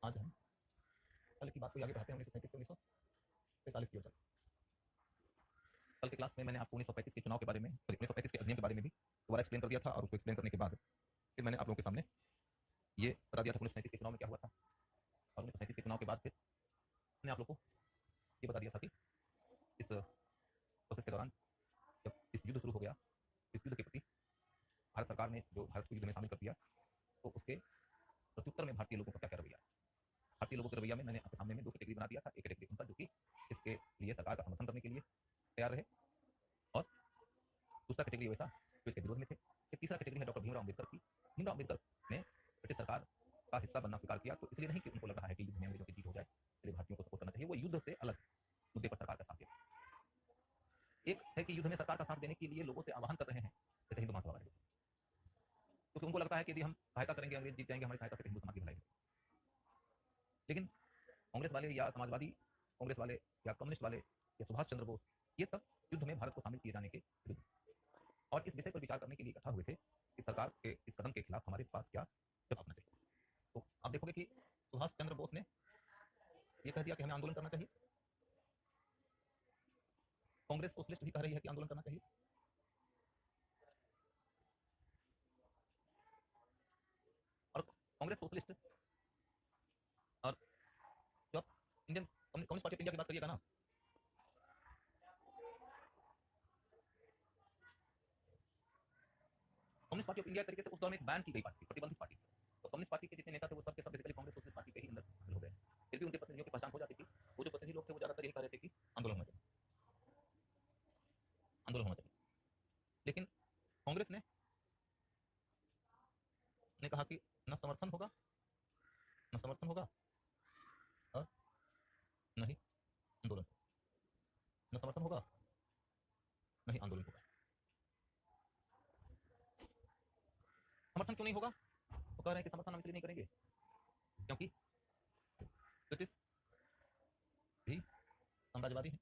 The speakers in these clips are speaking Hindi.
आज हम कल की बात को आगे बढ़ाते हैं 1937 से 1945 की ओर चलते। कल की क्लास में मैंने आपको 1935 के चुनाव के बारे में, 1935 के अधिनियम के बारे में भी दोबारा एक्सप्लेन कर दिया था, और उसको एक्सप्लेन करने के बाद फिर मैंने आप लोगों के सामने ये बता दिया था 1935 के चुनाव में क्या हुआ था, और 1937 के चुनाव के बाद फिर मैंने आप लोग को ये बता दिया था कि इस प्रोसेस के दौरान जब इस युद्ध शुरू हो गया, इस युद्ध के प्रति भारत सरकार ने जो भारत को युद्ध में शामिल कर दिया, तो उसके प्रत्युत्तर में भारतीय लोगों का क्या क्या रवैया है। भारतीय लोगों के रवैया में मैंने आपके सामने में दो कैटेगरी बना दिया था। एक कैटेगरी उनका जो कि इसके लिए सरकार का समर्थन करने के लिए तैयार रहे, और दूसरा कैटेगरी वैसा जो इसके विरोध में थे। एक तीसरा कैटेगरी है डॉक्टर भीमराव अम्बेडकर की। भीमराव अम्बेडकर ने ब्रिटिश सरकार का हिस्सा बनना स्वीकार किया, तो इसलिए नहीं कि उनको लग रहा है कि युद्ध में अंग्रेजों की जीत हो जाए, इसलिए भारतीयों को सपोर्ट करना चाहिए। वो युद्ध से अलग मुद्दे पर सरकार का साथ दिया। एक है कि युद्ध में सरकार का साथ देने के लिए लोगों से आह्वान कर रहे हैं, जैसे हिंदू महासभा वाले, क्योंकि उनको लगता है कि यदि हम सहायता करेंगे अंग्रेज जीत जाएंगे, हमारी सहायता से हिंदू समाज की भलाई होगी। लेकिन कांग्रेस वाले या समाजवादी कांग्रेस वाले या कम्युनिस्ट वाले या सुभाष चंद्र बोस, ये सब युद्ध में भारत को शामिल किए जाने के विरुद्ध, और इस विषय पर विचार करने के लिए इकट्ठा हुए थे कि सरकार के इस कदम के खिलाफ हमारे पास क्या जवाब अपना चाहिए। तो आप देखोगे कि सुभाष चंद्र बोस ने यह कह दिया कि हमें आंदोलन करना चाहिए। कांग्रेस सोशलिस्ट भी कह रही है कि आंदोलन करना चाहिए। और कांग्रेस सोशलिस्ट और जो आप Indian communist party of India की बात करिएगा ना, कम्युनिस्ट पार्टी ऑफ इंडिया तरीके से उस दौर में बैन की गई पार्टी, प्रतिबंधित पार्टी थी। तो कम्युनिस्ट पार्टी के जितने नेता थे वो सब के सब बेसिकली कांग्रेस सोशलिस्ट पार्टी के ही अंदर हो गए। फिर भी उनके प्रतिनिधियों की पहचान हो जाती थी। वो जो प्रतिनिधि लोग थे वो ज्यादातर यही कह रहे थे कि आंदोलन होना चाहिए, आंदोलन होना चाहिए। लेकिन कांग्रेस ने कहा कि न समर्थन होगा, न समर्थन होगा, और न ही आंदोलन, न समर्थन होगा, न ही आंदोलन होगा। समर्थन क्यों नहीं होगा? वो कह रहे हैं कि समर्थन हम इसलिए नहीं करेंगे क्योंकि ब्रिटिश भी साम्राज्यवादी है।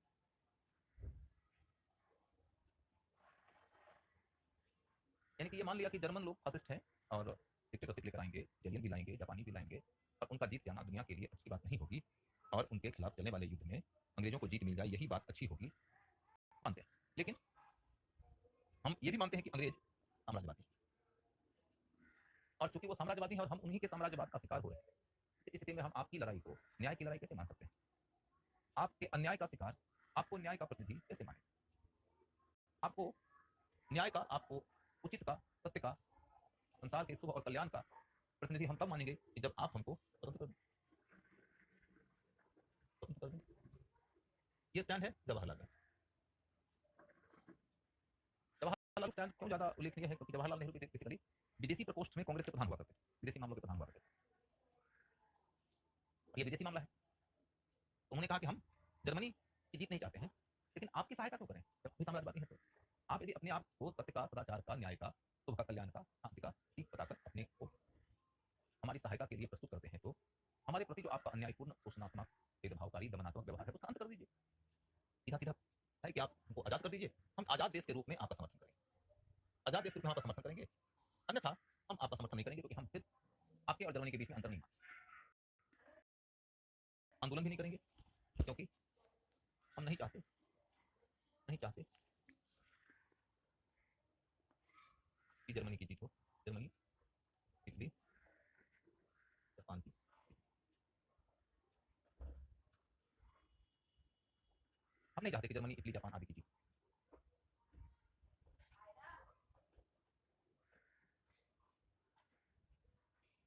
यानी कि ये मान लिया कि जर्मन लोग फासिस्ट हैं और डिक्टेटरशिप लेकर आएंगे, जलियन भी लाएंगे, जापानी भी लाएंगे, और उनका जीत जाना दुनिया के लिए अच्छी बात नहीं होगी, और उनके खिलाफ चलने वाले युद्ध में अंग्रेजों को जीत मिल जाए, यही बात अच्छी होगी, मानते हैं। लेकिन हम ये भी मानते हैं कि अंग्रेज साम्राज्यवादी, और चूंकि वो साम्राज्यवादी हैं और हम उन्हीं के साम्राज्यवाद का शिकार हो रहे हैं, तो इस स्थिति में हम आपकी लड़ाई को न्याय की लड़ाई कैसे मान सकते हैं? आपके अन्याय का शिकार आपको न्याय का प्रतिनिधि कैसे माने? आपको न्याय का, आपको उचित का, सत्य का, संसार के शुभ और कल्याण का प्रतिनिधि हम तब मानेंगे कि जब आप हमको स्वतंत्र कर दें, स्वतंत्र कर दें। ये स्टैंड है जवाहरलाल नेहरू। जवाहरलाल स्टैंड क्यों ज्यादा उल्लेखनीय है? क्योंकि जवाहरलाल नेहरू बेसिकली विदेशी प्रकोष्ठ में कांग्रेस के प्रधान हुआ करते थे, विदेशी मामलों के प्रधान हुआ करते थे। ये विदेशी मामला है, तो उन्होंने कहा कि हम जर्मनी की जीत नहीं चाहते हैं, लेकिन आपकी सहायता क्यों करें जब भी साम्राज्यवादी है? तो आप यदि अपने आप को सत्य का, सदाचार का, न्याय का, शुभ का, कल्याण का, शांति का ठीक बताकर अपने को हमारी सहायता के लिए प्रस्तुत करते हैं, तो हमारे प्रति जो आपका अन्यायपूर्ण, शोषणात्मक, भेदभावकारी, दमनात्मक व्यवहार है उसका अंत कर दीजिए। सीधा सीधा है कि आप हमको आजाद कर दीजिए, हम आजाद देश के रूप में आपका समर्थन करेंगे, आजाद देश के रूप में आपका समर्थन करेंगे। अन्यथा हम आपका समर्थन नहीं करेंगे, क्योंकि हम फिर आपके और जर्मनी के बीच में अंतर नहीं मानते। आंदोलन भी नहीं करेंगे, क्योंकि हम नहीं चाहते, नहीं चाहते कि जर्मनी की जीत हो, जर्मनी, इटली, जापान की। हम नहीं चाहते कि जर्मनी, इटली, जापान आदि की जीत।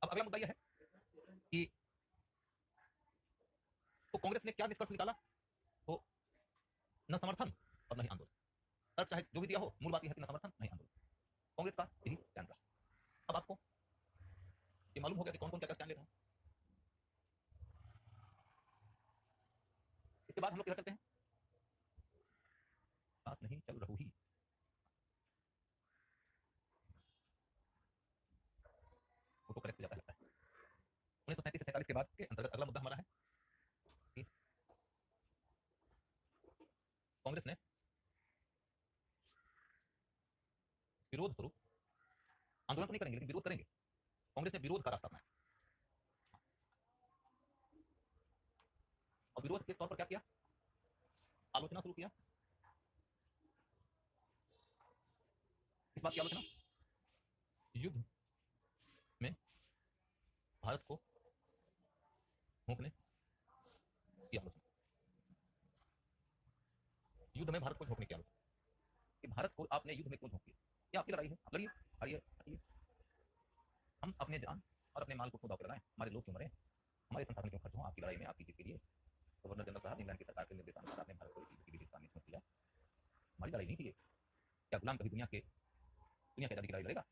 अब अगला मुद्दा यह है कि तो कांग्रेस ने क्या निष्कर्ष निकाला? तो न समर्थन और न ही आंदोलन। तर्क चाहे जो भी दिया हो, मूल बात यह है कि न समर्थन, नहीं आंदोलन। कांग्रेस का यही स्टैंड रहा। अब आपको ये मालूम हो गया कि कौन कौन क्या स्टैंड ले रहा है। इसके बाद हम लोग किधर चलते हैं? पास नहीं चल रहू ही, फोटो करेक्ट हो जाता लगता है। 1937 से 47 के बाद के अंतर्गत अगला मुद्दा हमारा है कि कांग्रेस ने विरोध स्वरूप, आंदोलन तो नहीं करेंगे लेकिन विरोध करेंगे, कांग्रेस ने विरोध का रास्ता अपनाया। विरोध के तौर पर क्या किया, आलोचना शुरू किया। इस बात की आलोचना, युद्ध में भारत को झोंकने की आलोचना, युद्ध में भारत को झोंकने की आलोचना कि भारत को आपने युद्ध में क्यों झोंक दिया, क्या आपकी लड़ाई है, आप लड़िए, हारिए हटिए, हम अपने जान और अपने माल को खुदा पर लगाएं, हमारे लोग क्यों मरे, हमारे संसाधन क्यों खर्च हो आपकी लड़ाई में, आपकी जीत के लिए। गवर्नर जनरल साहब, इंग्लैंड की सरकार के निर्देशानुसार आपने भारत को इसी विदेश में झोंक दिया, हमारी लड़ाई नहीं थी ये। क्या गुलाम कभी दुनिया की आज़ादी की लड़ाई लड़ेगा?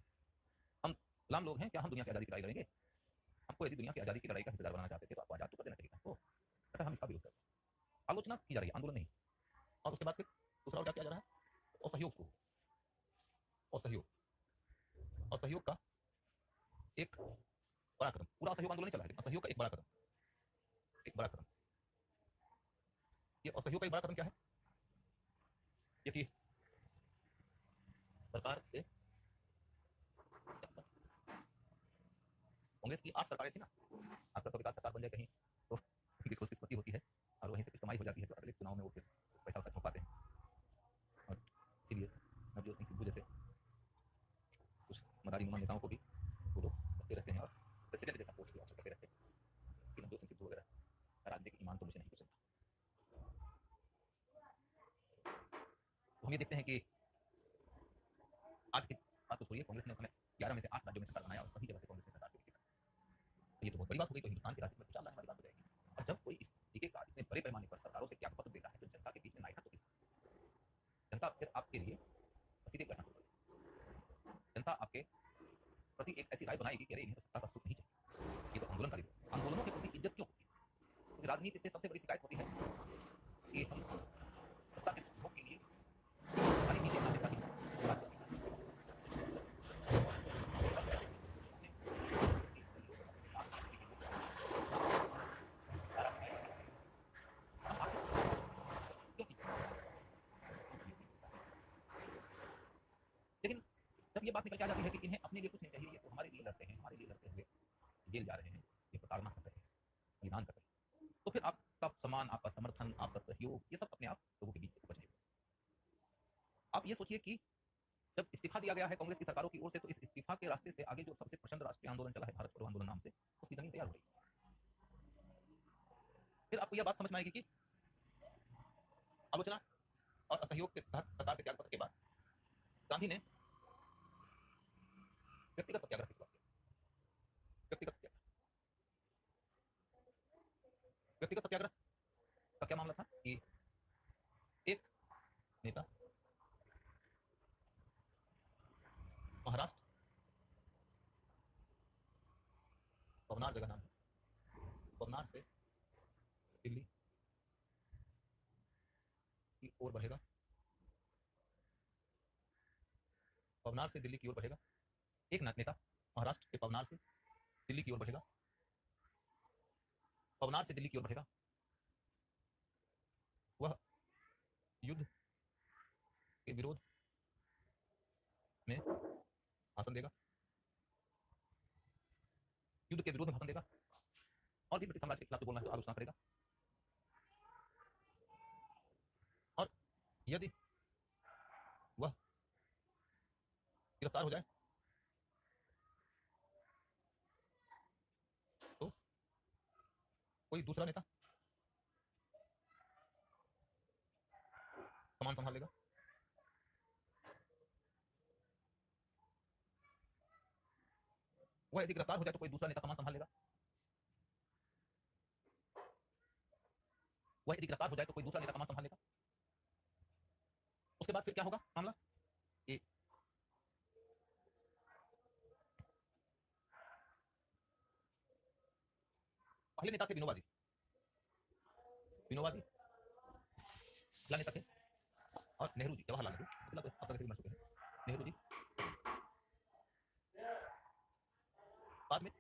हम गुलाम लोग हैं, क्या हम दुनिया की आज़ादी की लड़ाई लड़ेंगे? हमको यदि दुनिया की आज़ादी की लड़ाई का हिस्सेदार बनाना चाहते थे तो आपको आज़ाद तो कर देना चाहिए था। तो अतः हम इसका विरोध करते हैं, आलोचना की जा रही है, आंदोलन नहीं। और उसके बाद फिर दूसरा और क्या किया जा रहा है, असहयोग को, असहयोग का एक बड़ा कदम, पूरा असहयोग आंदोलन नहीं चला है, लेकिन असहयोग का एक बड़ा कदम, ये असहयोग का एक बड़ा कदम क्या है, ये कि सरकार से, कांग्रेस की 8 सरकारें थी ना, आजकल तो विकास सरकार बन जाए कहीं तो उनकी कुछ किस्मती होती है और वहीं से कुछ कमाई हो जाती है, तो अगले चुनाव में वो फिर पैसा वैसा छुपाते हैं। और इसीलिए नवजोत सिंह सिद्धू जैसे कुछ मदारी नुमा नेताओं को भी वो लोग करते रहते हैं और प्रेसिडेंट जैसा पोस्ट भी अक्सर करते रहते हैं कि नवजोत सिंह सिद्धू वगैरह राजनीतिक ईमान तो मुझे नहीं पसंद। तो हम ये देखते हैं कि आज की बात तो छोड़िए, कांग्रेस ने उस समय 11 में से 8 राज्यों में सरकार बनाया और सभी जगह से कांग्रेस ने सरकार से इस्तीफा, तो ये तो बहुत बड़ी बात हो गई, तो हिंदुस्तान की राजनीति में तो चाल वाली बात हो जाएगी। और जब कोई इस तरीके का इतने बड़े पैमाने पर सरकारों से त्यागपत्र देता है तो जनता के बीच में नायकत्व किसका, जनता फिर आपके लिए सीधे करना शुरू करेगी, जनता आपके प्रति एक ऐसी राय बनाएगी कि अरे इन्हें तो सत्ता का सुख नहीं चाहिए, ये तो आंदोलनकारी, आंदोलनों के प्रति इज्जत क्यों होती है, क्योंकि राजनीति से सबसे बड़ी शिकायत होती है कि हम सत्ता के भोग के लिए हमारी नीचे आने का ही लेकिन जब ये बात निकल के आ जाती है कि इन्हें अपने लिए कुछ नहीं चाहिए, ये तो हमारे लिए लड़ते हैं, हमारे लिए लड़ते हुए जेल जा रहे हैं, ये प्रताड़ना कर रहे हैं, बलिदान कर रहे हैं, तो फिर आपका सम्मान, आपका समर्थन, आपका सहयोग, ये सब अपने आप लोगों के बीच से उपज जाएगा। आप ये सोचिए कि जब इस्तीफा दिया गया है कांग्रेस की सरकारों की ओर से, तो इस इस्तीफा के रास्ते से आगे जो सबसे प्रचंड राष्ट्रीय आंदोलन चला है, भारत छोड़ो आंदोलन नाम से, उसकी जमीन तैयार हो गई। फिर आपको यह बात समझ में आएगी कि आलोचना और असहयोग के तहत सरकार के त्यागपत्र के बाद गांधी ने व्यक्तिगत सत्याग्रह की शुरुआत की। व्यक्तिगत सत्याग्रह, व्यक्तिगत सत्याग्रह का क्या मामला था कि एक नेता महाराष्ट्र, पवनार जगह नाम है, पवनार से दिल्ली की ओर बढ़ेगा, पवनार से दिल्ली की ओर बढ़ेगा, एक नेता महाराष्ट्र के पवनार से दिल्ली की ओर बढ़ेगा, पवनार से दिल्ली की ओर बढ़ेगा, वह युद्ध के विरोध में भाषण देगा, युद्ध के विरोध में भाषण देगा, और भी ब्रिटिश साम्राज्य के खिलाफ जो बोलना है तो आलोचना करेगा, और यदि वह गिरफ्तार हो जाए तो कोई दूसरा नेता कमान संभाल लेगा, वह यदि गिरफ्तार हो जाए तो कोई दूसरा नेता कमान संभाल लेगा, वह यदि गिरफ्तार हो जाए तो कोई दूसरा नेता कमान संभाल लेगा। उसके बाद फिर क्या होगा मामला, कि पहले नेता थे विनोबा जी, विनोबा जी पहला नेता थे, और नेहरू जी, जवाहरलाल नेहरू पहला तो अब तक मर चुके हैं, नेहरू जी बाद में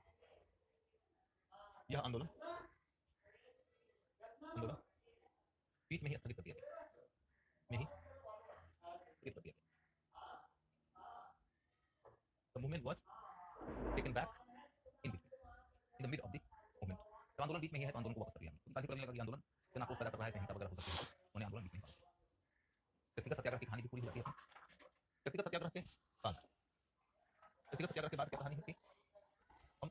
यह आंदोलन बीच में ही स्थगित कर दिया गया, में ही स्थगित कर दिया गया। The movement was taken back in between, in the mid of the movement। तो आंदोलन बीच में ही है तो आंदोलन को वापस कर दिया, गांधी को लगने लगा कि आंदोलन जन आक्रोश पैदा कर रहा है कि हिंसा वगैरह हो सकती है, उन्हें आंदोलन बीच नहीं पड़ा। व्यक्तिगत सत्याग्रह की कहानी भी पूरी हो जाती है। व्यक्तिगत सत्याग्रह के बाद व्यक्तिगत सत्याग्रह के बाद क्या कहानी होती है, हम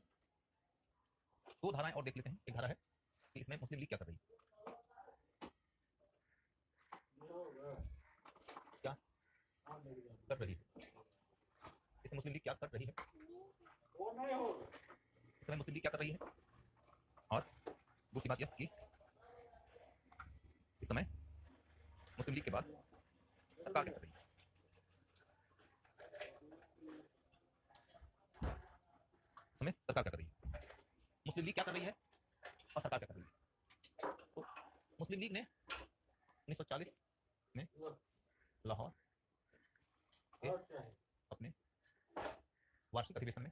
दो धाराएं और देख लेते हैं। एक धारा है कि इसमें मुस्लिम लीग क्या कर रही है, क्या कर रही है, इसमें मुस्लिम लीग क्या कर रही है, इसमें मुस्लिम लीग क्या कर रही है। और दूसरी बात यह कि इस समय मुस्लिम लीग के बाद सरकार क्या कर रही है। इस समय सरकार क्या कर रही है, मुस्लिम लीग क्या कर रही है और सरकार क्या कर रही है। तो मुस्लिम लीग ने 1940 में लाहौर के अपने वार्षिक अधिवेशन में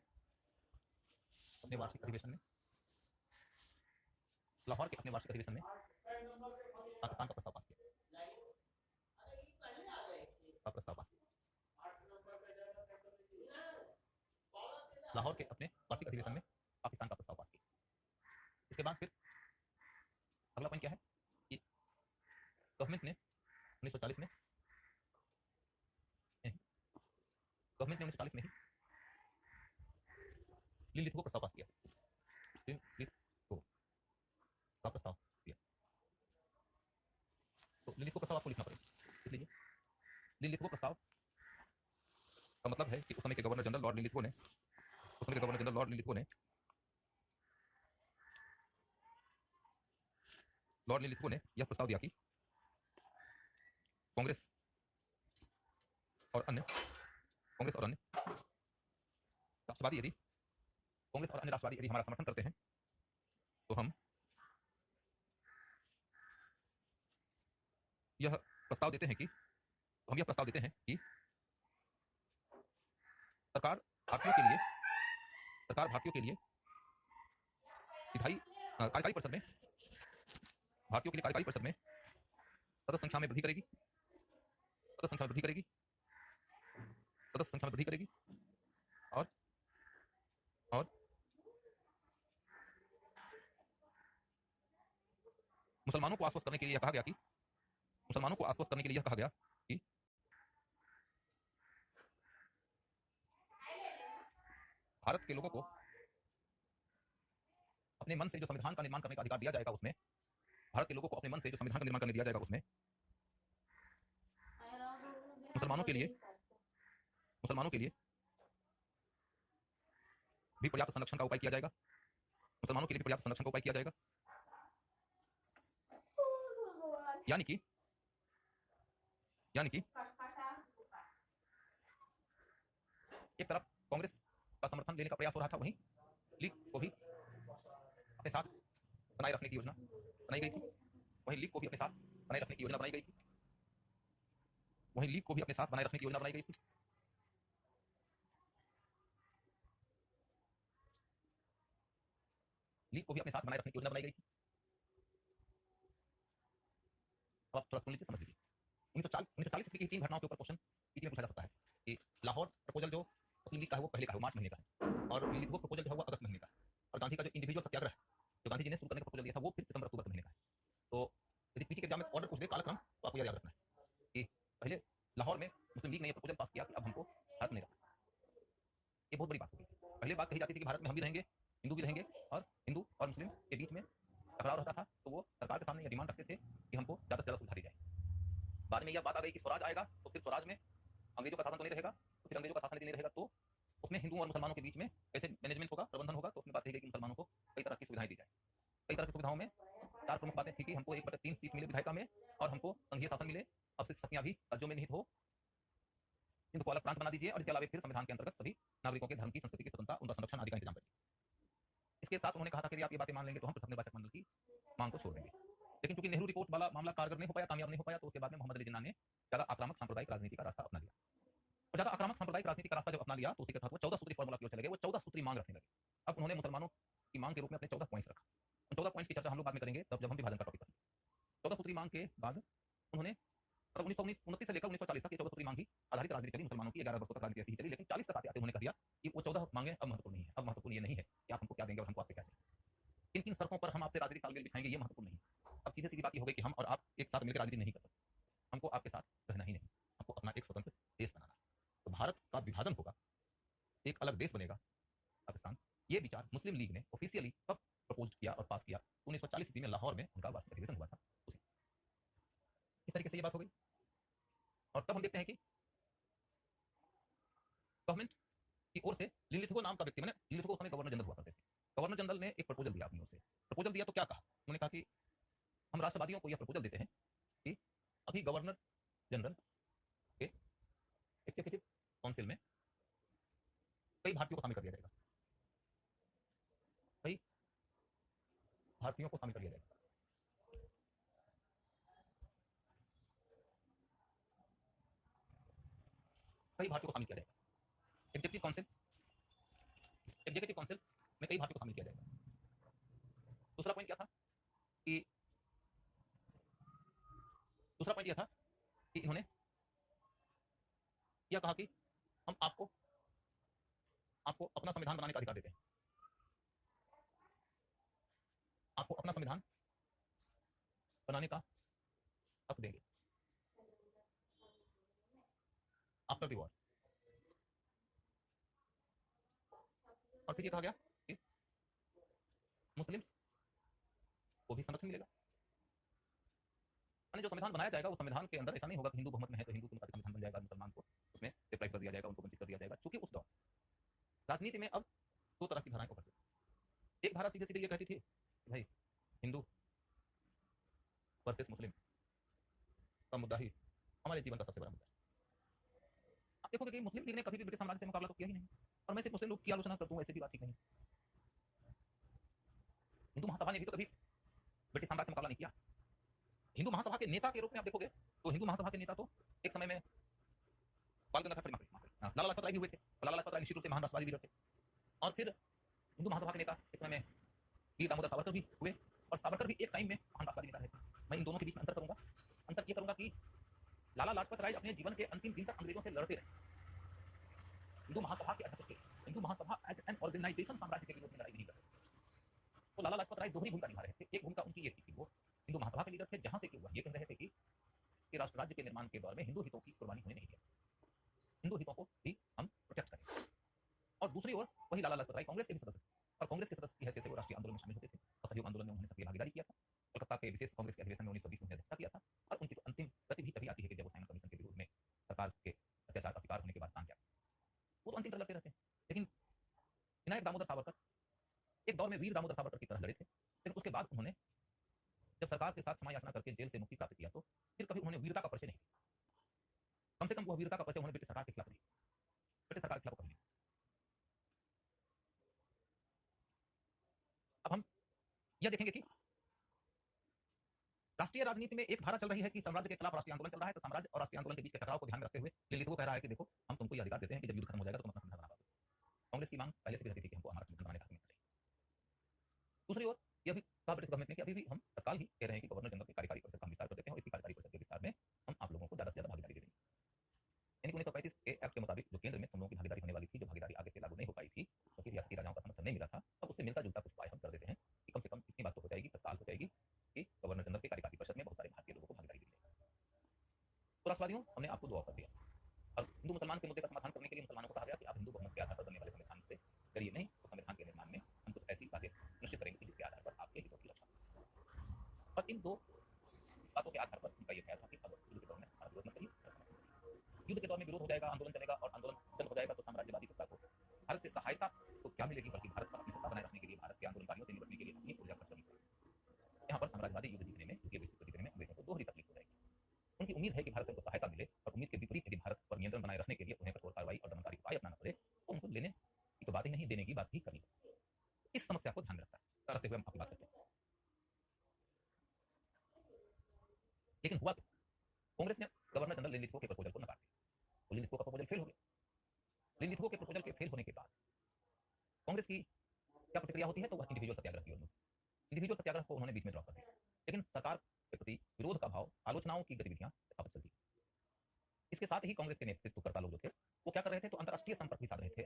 लाहौर के अपने वार्षिक अधिवेशन में पाकिस्तान का प्रस्ताव पास किया। लाहौर के अपने वार्षिक अधिवेशन में पाकिस्तान का प्रस्ताव पास किया। इसके बाद फिर अगला पॉइंट क्या है कि गवर्नमेंट ने 1940 में ही लिलित को प्रस्ताव पास किया। लिलित को का प्रस्ताव दिया। तो लिलित को प्रस्ताव आपको लिखना पड़ेगा, इसलिए लिलित को प्रस्ताव का मतलब है कि उस समय के गवर्नर जनरल लॉर्ड लिलिथगो ने यह प्रस्ताव दिया कि कांग्रेस और अन्य राष्ट्रवादी यदि हमारा समर्थन करते हैं तो हम यह प्रस्ताव देते हैं कि सरकार भारतीयों के लिए कार्यकारी परिषद में सदस्य संख्या में वृद्धि करेगी और मुसलमानों को आश्वस्त करने के लिए यह कहा गया कि भारत के लोगों को अपने मन से जो संविधान का निर्माण करने का अधिकार दिया जाएगा उसमें मुसलमानों के लिए भी पर्याप्त संरक्षण का उपाय किया जाएगा। यानी कि एक तरफ कांग्रेस का समर्थन लेने का प्रयास हो रहा था, वहीं लीग को भी अपने साथ बनाए रखने की योजना बनाई गई थी। वहीं लीग को भी अपने साथ बनाए रखने की योजना बनाई गई थी। अब आप थोड़ा सुन लीजिए, समझ लीजिए। 1940 की 3 घटनाओं के ऊपर क्वेश्चन पीटी में पूछा जा सकता है कि लाहौर प्रपोजल जो मुस्लिम लीग का है वो पहले का है, मार्च महीने का है, और लिलिथगो प्रपोजल जो है वो अगस्त महीने का है, और गांधी का जो इंडिविजुअल सत्याग्रह जो गांधी जी ने शुरू करने का प्रपोजल दिया था वो फिर सितंबर अक्टूबर महीने का है। तो यदि पीटी के एग्जाम में ऑर्डर पूछ दे कालक्रम, तो आपको याद रखना है कि पहले लाहौर में मुस्लिम लीग ने यह प्रपोजल पास किया कि अब हमको भारत में रहना। ये बहुत बड़ी बात होगी। पहले बात कही जाती थी कि भारत में हम भी रहेंगे, हिंदू भी रहेंगे, और हिंदू और मुस्लिम के बीच में टकराव रहता था, तो वो सरकार के सामने यह डिमांड रखते थे कि हमको ज़्यादा से ज़्यादा सुविधा दी जाए। बाद में यह बात आ गई कि स्वराज आएगा तो फिर स्वराज में अंग्रेजों का शासन तो नहीं रहेगा, तो फिर अंग्रेजों का शासन यदि नहीं रहेगा तो उसमें हिंदुओं और मुसलमानों के बीच में कैसे मैनेजमेंट होगा, प्रबंधन होगा। तो उसमें बात कही गई कि मुसलमानों को कई तरह की सुविधाएं दी जाए। कई तरह की सुविधाओं में 4 प्रमुख बातें थी कि हमको 1/3 सीट मिले विधायिका में, और हमको संघीय शासन मिले, अब शक्तियां भी राज्यों में निहित हो, इनको अलग प्रांत बना दीजिए, और इसके अलावा फिर संविधान के अंतर्गत सभी नागरिकों के धर्म की, संस्कृति की स्वतंत्रता, उनका संरक्षण आदि का इंतजाम करिए। इसके साथ उन्होंने कहा था कि यदि आप ये बातें मान लेंगे तो हम पृथक निर्वाचक मंडल की मांग को छोड़ देंगे। लेकिन चूंकि नेहरू रिपोर्ट वाला मामला कारगर नहीं हो पाया, कामयाब नहीं हो पाया, तो उसके बाद में मोहम्मद अली जिन्ना ने ज्यादा आक्रामक सांप्रदायिक राजनीति का रास्ता अपना लिया। और ज्यादा आक्रामक सांप्रदायिक राजनीति का रास्ता जब अपना लिया तो उसी के तहत वो 14 सूत्री फॉर्मूला की ओर चले गए, वो 14 सूत्री मांग रखने लगे। अब उन्होंने मुसलमानों की मांग के रूप में अपने 14 पॉइंट्स रखा। उन 14 पॉइंट्स की चर्चा हम लोग बाद में करेंगे जब हम विभाजन का टॉपिक करेंगे। 14 सूत्री मांग के बाद उन्होंने 1929 से लेकर 1940 तक ये 14 सूत्री मांग ही आधारित राजनीति चली। मुसलमानों की 11 वर्षों तक राजनीति ऐसी ही चली, लेकिन 40 तक आते उन्होंने कह दिया कि वो 14 मांगे अब महत्वपूर्ण नहीं है। अब महत्वपूर्ण ये नहीं है कि आप हमको क्या देंगे और हमको आपसे क्या चाहिए, किन किन सड़कों पर हम आपसे राजनीतिक तालमेल बिछाएंगे, ये महत्वपूर्ण नहीं है। अब सीधे सीधी बात ये हो गई कि हम और आप एक साथ मिलकर राजनीति नहीं कर सकते, हमको आपके साथ रहना ही नहीं, हमको अपना एक स्वतंत्र देश बनाना है। तो भारत का विभाजन होगा, एक अलग देश बनेगा पाकिस्तान। ये विचार मुस्लिम लीग ने ऑफिशियली कब प्रपोज किया और पास किया? 1940 ईस्वी में लाहौर में उनका वार्षिक अधिवेशन हुआ था, उसी इस तरीके से ये बात हो गई। और तब हम देखते हैं कि गवर्नमेंट की ओर से लिनलिथगो नाम का व्यक्ति, मैंने लिनलिथगो उस समय गवर्नर जनरल हुआ करते थे, गवर्नर जनरल ने एक प्रपोजल दिया अपनी ओर से। प्रपोजल दिया तो क्या कहा उन्होंने? कहा कि हम राष्ट्रवादियों को यह प्रपोजल देते हैं कि अभी गवर्नर जनरल के एग्जीक्यूटिव काउंसिल में कई भारतीयों को शामिल कर दिया जाएगा, कई भारतीयों को शामिल कर दिया जाएगा। कई भारतीयों को शामिल किया जाएगा एग्जीक्यूटिव काउंसिल में, कई भारतीयों को शामिल किया जाएगा। दूसरा पॉइंट क्या था कि दूसरा पॉइंट यह था कि इन्होंने यह कहा कि हम आपको अपना संविधान बनाने का अधिकार देते हैं, आपको अपना संविधान बनाने का हक देंगे आफ्टर द वॉर। और फिर ये कहा गया कि मुस्लिम्स को भी संरक्षण मिलेगा, यानी जो संविधान बनाया जाएगा वो संविधान के अंदर ऐसा नहीं होगा कि हिंदू बहुमत में है तो हिंदू के मुताबिक संविधान बन जाएगा, मुसलमान को उसमें डिप्राइव कर दिया जाएगा, उनको वंचित कर दिया जाएगा। क्योंकि उस दौर राजनीति में अब दो तरह की धाराएं उभरती थी। एक धारा सीधे सीधे ये कहती थी भाई हिंदू वर्सेस मुस्लिम का मुद्दा ही हमारे जीवन का सबसे बड़ा मुद्दा है। आप देखोगे कि मुस्लिम लीग ने कभी भी ब्रिटिश साम्राज्य से मुकाबला तो किया ही नहीं, और मैं सिर्फ मुस्लिम लोग की आलोचना करता हूँ, ऐसे भी बात ठीक नहीं। हिंदू महासभा ने भी तो कभी ब्रिटिश साम्राज्य से मुकाबला नहीं किया। हिंदू महासभा के नेता के रूप में आप देखोगे तो हिंदू महासभा के नेता तो एक समय में बाल गंगाधर लाला लाजपत राय भी हुए थे। लाला लाजपत राय निश्चित रूप से महान राष्ट्रवादी लीडर थे। और फिर हिंदू महासभा के नेता एक समय में वीर दामोदर सावरकर भी हुए, और सावरकर भी एक टाइम में महान राष्ट्रवादी नेता रहे। मैं इन दोनों के बीच में अंतर करूंगा। अंतर ये करूंगा कि लाला लाजपत राय अपने जीवन के अंतिम दिन तक अंग्रेजों से लड़ते रहे, हिंदू महासभा के अध्यक्ष थे। Hindu Mahasabha as an organisation साम्राज्य के विरोध में लड़ाई नहीं करते। तो लाला लाजपत राय दोहरी भूमिका निभा रहे थे। एक भूमिका उनकी ये थी कि वो हिंदू महासभा के लीडर थे, जहां से कि वो ये कह रहे थे कि राष्ट्र राज्य के निर्माण के दौर में हिंदू हितों की कुर्बानी होने नहीं दिया, हिंदू हितों को भी हम प्रोटेक्ट करें। और दूसरी ओर वही लाला लाजपत राय कांग्रेस के भी सदस्य, और कांग्रेस के सदस्य की हैसियत से वो राष्ट्रीय आंदोलन में शामिल होते थे। असहयोग आंदोलन में उन्होंने सक्रिय भागीदारी किया था। कलकत्ता के विशेष कांग्रेस के अधिवेशन में 1920 में अध्यक्षता किया था। और उनकी तो अंतिम गति भी तभी आती है कि जब वो साइमन कमीशन के विरोध में सरकार के अत्याचार का शिकार होने के बाद काम किया। वो तो अंतिम तक लड़ते रहते हैं। लेकिन विनायक दामोदर सावरकर एक दौर में वीर दामोदर सावरकर की तरह लड़े थे, लेकिन उसके बाद उन्होंने जब सरकार के साथ क्षमा याचना करके जेल से मुक्ति प्राप्त किया तो फिर कभी उन्होंने वीरता का परिचय नहीं दिया। कम से कम वो वीरता का परिचय उन्होंने ब्रिटिश सरकार के खिलाफ नहीं, ब्रिटिश सरकार के खिलाफ कभी नहीं। अब हम यह देखेंगे कि राष्ट्रीय राजनीति में एक धारा चल रही है कि साम्राज्य के खिलाफ राष्ट्रीय आंदोलन चल रहा है, तो साम्राज्य और राष्ट्रीय आंदोलन के बीच के टकराव को ध्यान में रखते हुए लिनलिथगो कह रहा है कि देखो हम तुमको यह अधिकार देते हैं कि जब युद्ध खत्म हो जाएगा तो तुम अपना संविधान बना पाओगे। कांग्रेस की मांग पहले से भी रहती थी कि हमको हमारा संविधान बनाने का हक मिलना चाहिए। दूसरी ओर यह भी कहा ब्रिटिश गवर्नमेंट ने कि अभी भी हम तत्काल ही कह रहे हैं कि गवर्नर जनरल की कार्यकारी परिषद का विस्तार कर देते हैं, और इसी कार्यकारी परिषद के विस्तार में हम आप लोगों को ज्यादा से ज्यादा भागीदारी दे देंगे। यानी 1935 के एक्ट के मुताबिक जो केंद्र में हम लोगों की भागीदारी होने वाली थी, जो भागीदारी आगे से लागू नहीं हो पाई थी क्योंकि रियासती राजाओं का समर्थन नहीं मिला था, अब उससे मिलता जुलता कुछ उपाय हम कर देते हैं कि कम से कम इतनी बात तो हो जाएगी, तत्काल हो जाएगी कि गवर्नर जनरल के कार्यकारी परिषद में बहुत सारे भारतीय लोगों को भागीदारी दी जाएगी। तो राष्ट्रवादियों हमने आपको दो ऑफर दिया, और हिंदू मुसलमान के मुद्दे का समाधान करने के लिए मुसलमानों को कहा गया कि आप हिंदू बहुमत के आधार पर बनने वाले संविधान से करिए नहीं, तो संविधान के निर्माण में हम कुछ ऐसी बातें निश्चित करेंगे जिसके आधार पर आपके हितों की रक्षा हो। और इन दो बातों के आधार पर उनका यह ख्याल था कि अब युद्ध के दौर में हमारा विरोध मत करिए, युद्ध के दौर में विरोध हो जाएगा, आंदोलन चलेगा, और आंदोलन जब हो जाएगा तो साम्राज्यवादी सत्ता को भारत से सहायता तो क्या मिलेगी, बल्कि भारत पर अपनी सत्ता बनाए रखने के लिए, भारत के आंदोलनकारियों से निपटने के लिए अपनी ऊर्जा खर्च करनी पड़ेगी। यहाँ पर साम्राज्यवादी युद्ध जीतने में, द्वितीय विश्व युद्ध जीतने में अंग्रेजों को दोहरी तकलीफ हो जाएगी। उनकी उम्मीद है कि भारत से उनको सहायता मिले, और उम्मीद के विपरीत यदि भारत पर नियंत्रण बनाए रखने के लिए उन्हें कठोर कार्रवाई और दमनकारी उपाय अपनाना पड़े तो उनको लेने की तो बात ही नहीं, देने की बात भी करनी पड़े। इस समस्या को ध्यान में रखते हुए हम आपकी बात करते हैं। लेकिन हुआ तो कांग्रेस ने गवर्नर जनरल लिनलिथगो के प्रपोजल को नकार दिया। लिनलिथगो का प्रपोजल फेल हो गया। लिनलिथगो के प्रपोजल के फेल होने के बाद कांग्रेस की क्या प्रतिक्रिया होती है, तो वह इंडिविजुअल सत्याग्रह की ओर मुड़ती है। इंडिविजुअल सत्याग्रह को उन्होंने बीच में ड्रॉप कर दिया, लेकिन सरकार के प्रति विरोध का भाव, आलोचनाओं की गतिविधियां यथावत चलती। इसके साथ ही कांग्रेस के नेतृत्व लोग जो थे वो क्या कर रहे थे, तो अंतर्राष्ट्रीय संपर्क भी साध रहे थे।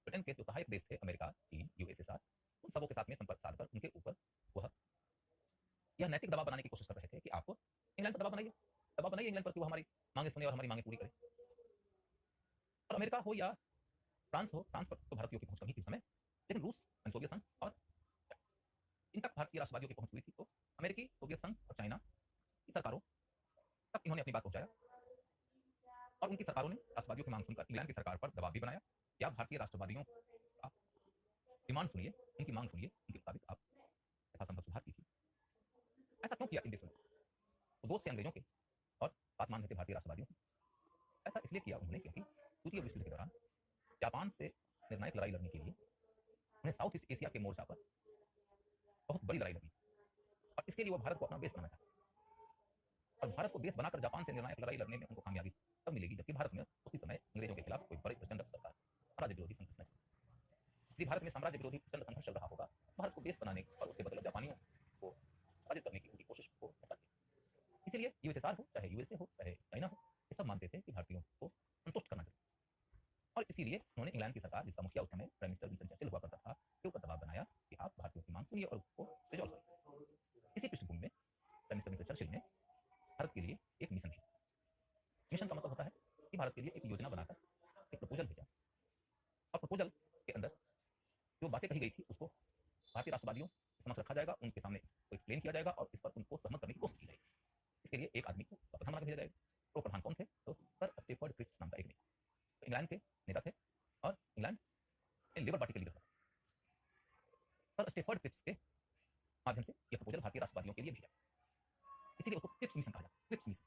ब्रिटेन के जो सहायक देश थे, अमेरिका, चीन, यूएसएसआर, उन सबों के साथ में संपर्क साधकर उनके ऊपर वह यह नैतिक दबाव बनाने की कोशिश कर रहे थे कि आप इंग्लैंड पर दबाव बनाइए इंग्लैंड पर कि वो हमारी मांगे सुने और हमारी मांगे पूरी करे। और अमेरिका हो या फ्रांस हो, फ्रांस पर तो भारतीयों की पहुंच कमी थी उस समय, लेकिन रूस एंड सोवियत संघ और इन तक भारतीय राष्ट्रवादियों की पहुंच हुई थी। तो अमेरिकी, सोवियत संघ और चाइना की सरकारों तक इन्होंने अपनी बात पहुंचाया और उनकी सरकारों ने राष्ट्रवादियों की मांग सुनकर इंग्लैंड की सरकार पर दबाव भी बनाया कि आप भारतीय राष्ट्रवादियों आप डिमांड सुनिए, उनकी मांग सुनिए, उनके मुताबिक आप यथासंभव सुधार कीजिए। ऐसा क्यों किया इन देशों ने? तो दोस्त थे अंग्रेजों के और बात मान रहे थे भारतीय राष्ट्रवादियों की। ऐसा इसलिए किया उन्होंने क्योंकि द्वितीय विश्व युद्ध के दौरान जापान से निर्णायक लड़ाई लड़ने के लिए उन्हें साउथ ईस्ट एशिया के मोर्चा पर बहुत बड़ी लड़ाई लड़ी और इसके लिए वो भारत को अपना बेस बनाना चाहते। और भारत को बेस बनाकर जापान से निर्णायक लड़ाई लड़ने में उनको कामयाबी तब मिलेगी जबकि भारत में उसी समय अंग्रेजों के खिलाफ कोई बड़ी प्रचंड सरकार साम्राज्य विरोधी संघर्ष न चले। यदि भारत में साम्राज्य विरोधी प्रचंड संघर्ष चल रहा होगा भारत को बेस बनाने और उसके बदले जापानियों को पराजित करने की उनकी कोशिश को हटाते। इसीलिए यूएसएसआर हो, चाहे यूएसए हो, चाहे चाइना हो, ये सब मानते थे कि भारतीयों को संतुष्ट करना चाहिए और इसीलिए उन्होंने इंग्लैंड की सरकार, जिसका मुखिया उस समय प्राइम मिनिस्टर विंस्टन चर्चिल हुआ करता था, के ऊपर दबाव बनाया कि आप भारतीयों की मांग सुनिए और उसको रिजॉल्व करिए। इसी पृष्ठभूमि में प्राइम मिनिस्टर विंस्टन चर्चिल ने भारत के लिए एक मिशन भेजा। मिशन का मतलब होता है कि भारत के लिए एक योजना बनाकर एक प्रपोजल भेजा और प्रपोजल के अंदर जो बातें कही गई थी उसको भारतीय राष्ट्रवादियों के समक्ष रखा जाएगा, उनके सामने इसको एक्सप्लेन किया जाएगा और इस पर उनको सहमत करने की कोशिश की जाएगी। इसके लिए एक आदमी को प्रधान बनाकर भेजा जाएगा। तो प्रधान कौन थे? तो सर स्टेफर्ड क्रिप्स नाम का एक नेता, तो इंग्लैंड के नेता थे और इंग्लैंड में लेबर पार्टी के लीडर था। सर स्टेफर्ड क्रिप्स के माध्यम से यह प्रपोजल भारतीय राष्ट्रवादियों के लिए भेजा, इसीलिए उसको क्रिप्स मिशन कहा जाता है। क्रिप्स मिशन,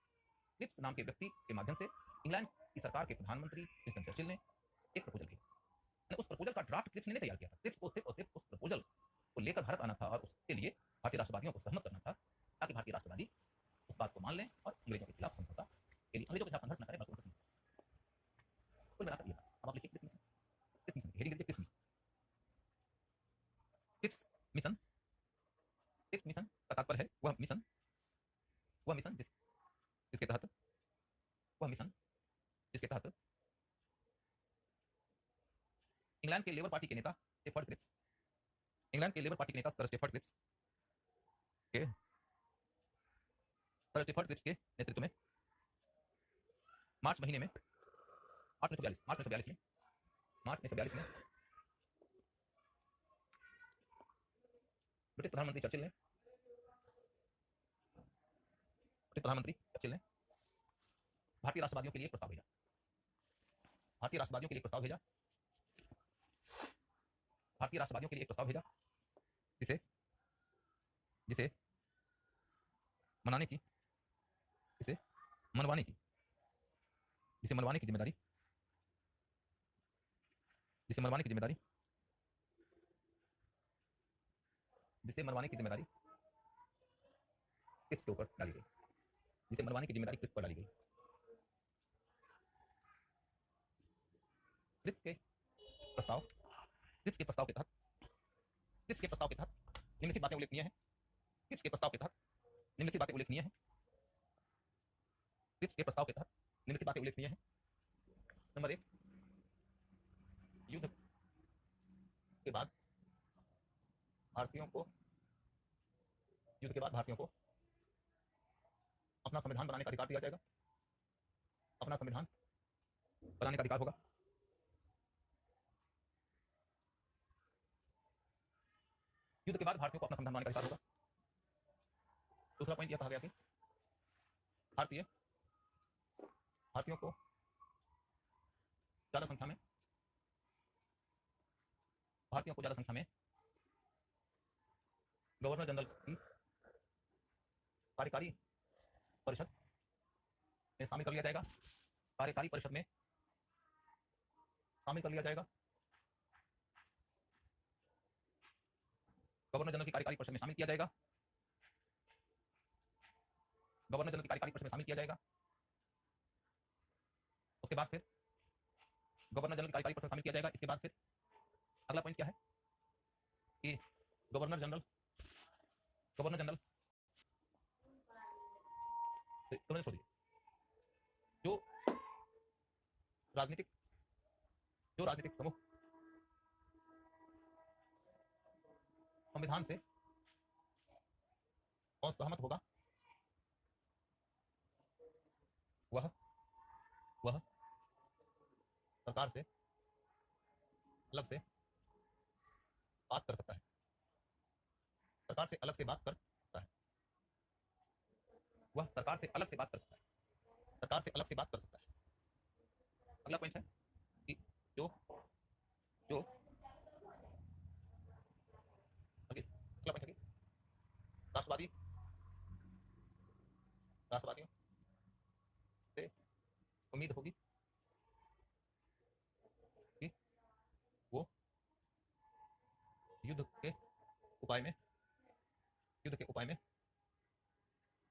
क्रिप्स नाम के व्यक्ति के माध्यम से इंग्लैंड की सरकार के प्रधानमंत्री विंस्टन चर्चिल ने एक प्रपोजल भेजा। उस प्रपोजल का ड्राफ्ट क्रिप्स ने नहीं तैयार किया था, क्रिप्स को सिर्फ और सिर्फ उस प्रपोजल को लेकर भारत आना था और उसके लिए भारतीय राष्ट्रवादियों को सहमत करना था ताकि भारतीय राष्ट्रवादी उस बात को मान लें और अंग्रेजों के खिलाफ समझौता के लिए अंग्रेजों के खिलाफ संघर्ष न करें बल्कि उनसे कुल मिलाकर ये था। अब आप लिखिए Cripps mission, Cripps mission heading लिखिए Cripps mission. Cripps mission, Cripps mission का तात्पर्य है वह मिशन जिसके तहत इंग्लैंड के लेबर पार्टी के नेता स्टेफर्ड क्रिप्स, इंग्लैंड के लेबर पार्टी के नेता सर स्टेफर्ड क्रिप्स के नेतृत्व में मार्च महीने में मार्च 1942 में ब्रिटिश प्रधानमंत्री चर्चिल ने भारतीय राष्ट्रवादियों के लिए प्रस्ताव भेजा, जिसे मनवाने की जिम्मेदारी क्रिप्स के ऊपर डाली गई, क्रिप्स के प्रस्ताव के तहत निम्नलिखित बातें उल्लेखनीय हैं। क्रिप्स के प्रस्ताव के तहत निम्नलिखित बातें उल्लेखनीय हैं। नंबर 1, युद्ध के बाद भारतीयों को अपना संविधान बनाने का अधिकार दिया जाएगा, अपना संविधान बनाने का अधिकार होगा। युद्ध के बाद भारतीयों को अपना संविधान बनाने का अधिकार होगा। दूसरा पॉइंट यह कहा गया कि भारतीयों को ज्यादा संख्या में गवर्नर जनरल की कार्यकारी परिषद में शामिल कर लिया जाएगा। गवर्नर जनरल की कार्यकारी परिषद में शामिल किया जाएगा। उसके बाद फिर गवर्नर जनरल की कार्यकारी परिषद में शामिल किया जाएगा। इसके बाद फिर अगला पॉइंट क्या है कि गवर्नर जनरल छोड़ दीजिए, जो राजनीतिक समूह संविधान से असहमत होगा वह वह सरकार से अलग से बात कर सकता है, सरकार से अलग से बात कर सकता है, वह सरकार से अलग से बात कर सकता है, सरकार से अलग से बात कर सकता है। अगला पॉइंट है कि जो जो अगला पॉइंट है कि राष्ट्रवादी राष्ट्रवादियों से उम्मीद होगी कि वो युद्ध के उपाय में युद्ध के उपाय में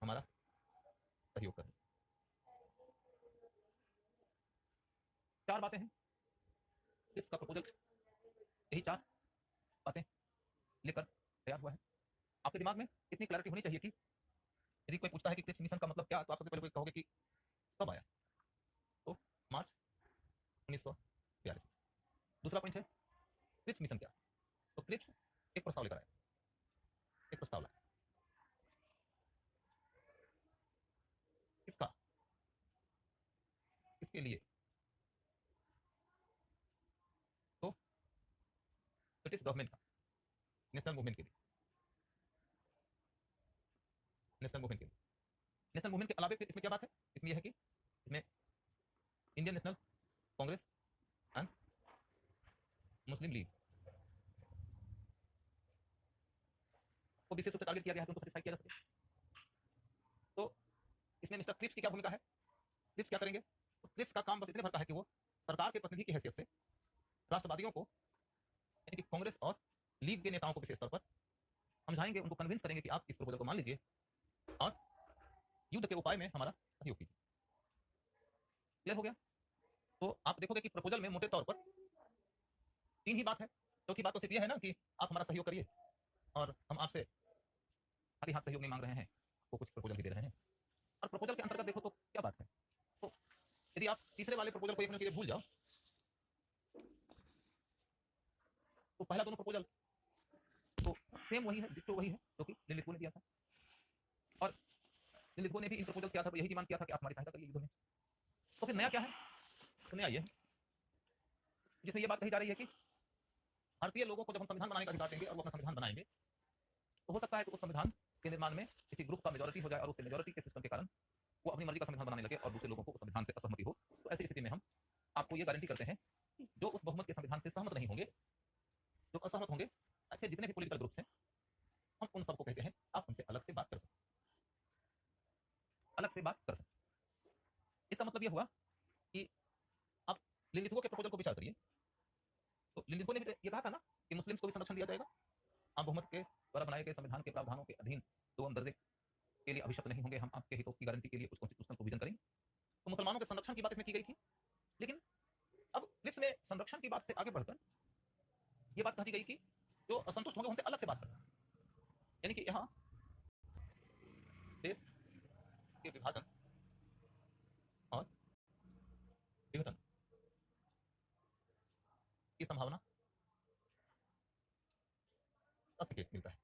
हमारा सहयोग करें। चार बातें हैं इसका प्रपोजल, यही चार बातें लेकर तैयार हुआ है। आपके दिमाग में इतनी क्लैरिटी होनी चाहिए कि यदि कोई पूछता है कि क्रिप्स मिशन का मतलब क्या, तो आप सबसे पहले कहोगे कि कब आया, तो मार्च 1942। दूसरा पॉइंट है क्रिप्स मिशन क्या, तो क्रिप्स एक प्रस्ताव लेकर आया, एक प्रस्ताव लाया, किसका, किसके लिए, तो ब्रिटिश गवर्नमेंट का, नेशनल मूवमेंट के लिए, नेशनल मूवमेंट के लिए। नेशनल मूवमेंट के अलावा फिर इसमें क्या बात है, इसमें यह है कि इसमें Indian national Congress and Muslim league को विशेष रूप से टारगेट किया गया है, उनको सेटिस्फाई किया जा सके। तो इसमें मिस्टर क्रिप्स की क्या भूमिका है, क्रिप्स क्या करेंगे, तो क्रिप्स का काम बस इतने भर का है कि वो सरकार के प्रतिनिधि की हैसियत से राष्ट्रवादियों को, यानी कि कांग्रेस और लीग के नेताओं को विशेष तौर पर समझाएंगे, उनको कन्विंस करेंगे कि आप इस प्रपोजल को मान लीजिए और युद्ध के उपाय में हमारा सहयोग कीजिए। क्लियर हो गया। तो आप देखोगे कि प्रपोजल में मोटे तौर पर तीन ही बात है। चौथी बात तो सिर्फ यह है ना कि आप हमारा सहयोग करिए और हम आपसे खाली हाथ सहयोग नहीं मांग रहे हैं, वो कुछ प्रपोजल भी दे रहे हैं। और प्रपोजल के अंतर्गत देखो तो क्या बात है, तो यदि आप तीसरे वाले प्रपोजल को एक मिनट के लिए भूल जाओ, तो पहला दोनों प्रपोजल तो सेम वही है, डिट्टो वही है जो कि लिलिथगो ने दिया था। और लिलिथगो ने भी इन प्रपोजल किया था, यही डिमांड किया था कि आप हमारी सहायता करिए युद्ध में। तो फिर नया क्या है, तो नया ये है जिसमें ये बात कही जा रही है कि भारतीय लोगों को जब हम संविधान बनाने का अधिकार देंगे और वो अपना संविधान बनाएंगे, तो हो सकता है कि उस संविधान के निर्माण में किसी ग्रुप का मेजोरिटी हो जाए और उसके मेजोरिटी के सिस्टम के कारण वो अपनी मर्जी का संविधान बनाने लगे और दूसरे लोगों को उस संविधान से असहमति हो। तो ऐसी स्थिति में हम आपको ये गारंटी करते हैं कि जो उस बहुमत के संविधान से सहमत नहीं होंगे, जो असहमत होंगे, ऐसे जितने भी पॉलिटिकल ग्रुप्स हैं, हम उन सबको कहते हैं आप उनसे अलग से बात कर सकते, अलग से बात कर सकते। इसका मतलब यह हुआ कि आप लिलिथगो के प्रपोजल को विचार करिए, तो लिलिथगो ने भी ये कहा था ना कि मुस्लिम्स को भी संरक्षण दिया जाएगा, आप बहुमत के द्वारा बनाए गए संविधान के प्रावधानों के अधीन 2 दर्जे के लिए अभिशप्त नहीं होंगे, हम आपके हितों की गारंटी के लिए कुछ कॉन्स्टिट्यूशनल प्रोविजन करेंगे। तो मुसलमानों के संरक्षण की बात इसमें की गई थी, लेकिन अब क्लिप्स में संरक्षण की बात से आगे बढ़कर ये बात कही गई कि जो असंतुष्ट होंगे उनसे अलग से बात कर सकते, यानी कि यहाँ देश के विभाजन और विघटन की संभावना का संकेत मिलता है।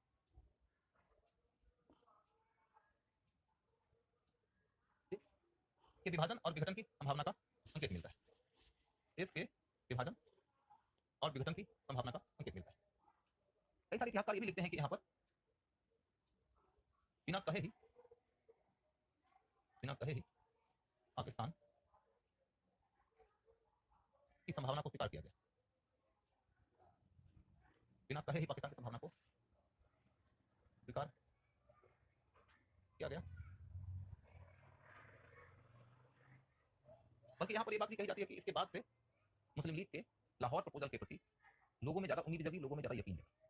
देश के विभाजन और विघटन की संभावना का संकेत मिलता है, देश के विभाजन और विघटन की संभावना का संकेत मिलता है। कई सारे इतिहासकार ये भी लिखते हैं कि यहाँ पर बिना कहे ही पाकिस्तान की संभावना को स्वीकार किया गया, बिना कहे ही पाकिस्तान की संभावना को स्वीकार किया गया। बल्कि यहाँ पर यह बात भी कही जाती है कि इसके बाद से मुस्लिम लीग के लाहौर प्रपोजल के प्रति लोगों में ज्यादा उम्मीद जगी, लोगों में ज्यादा यकीन जगा।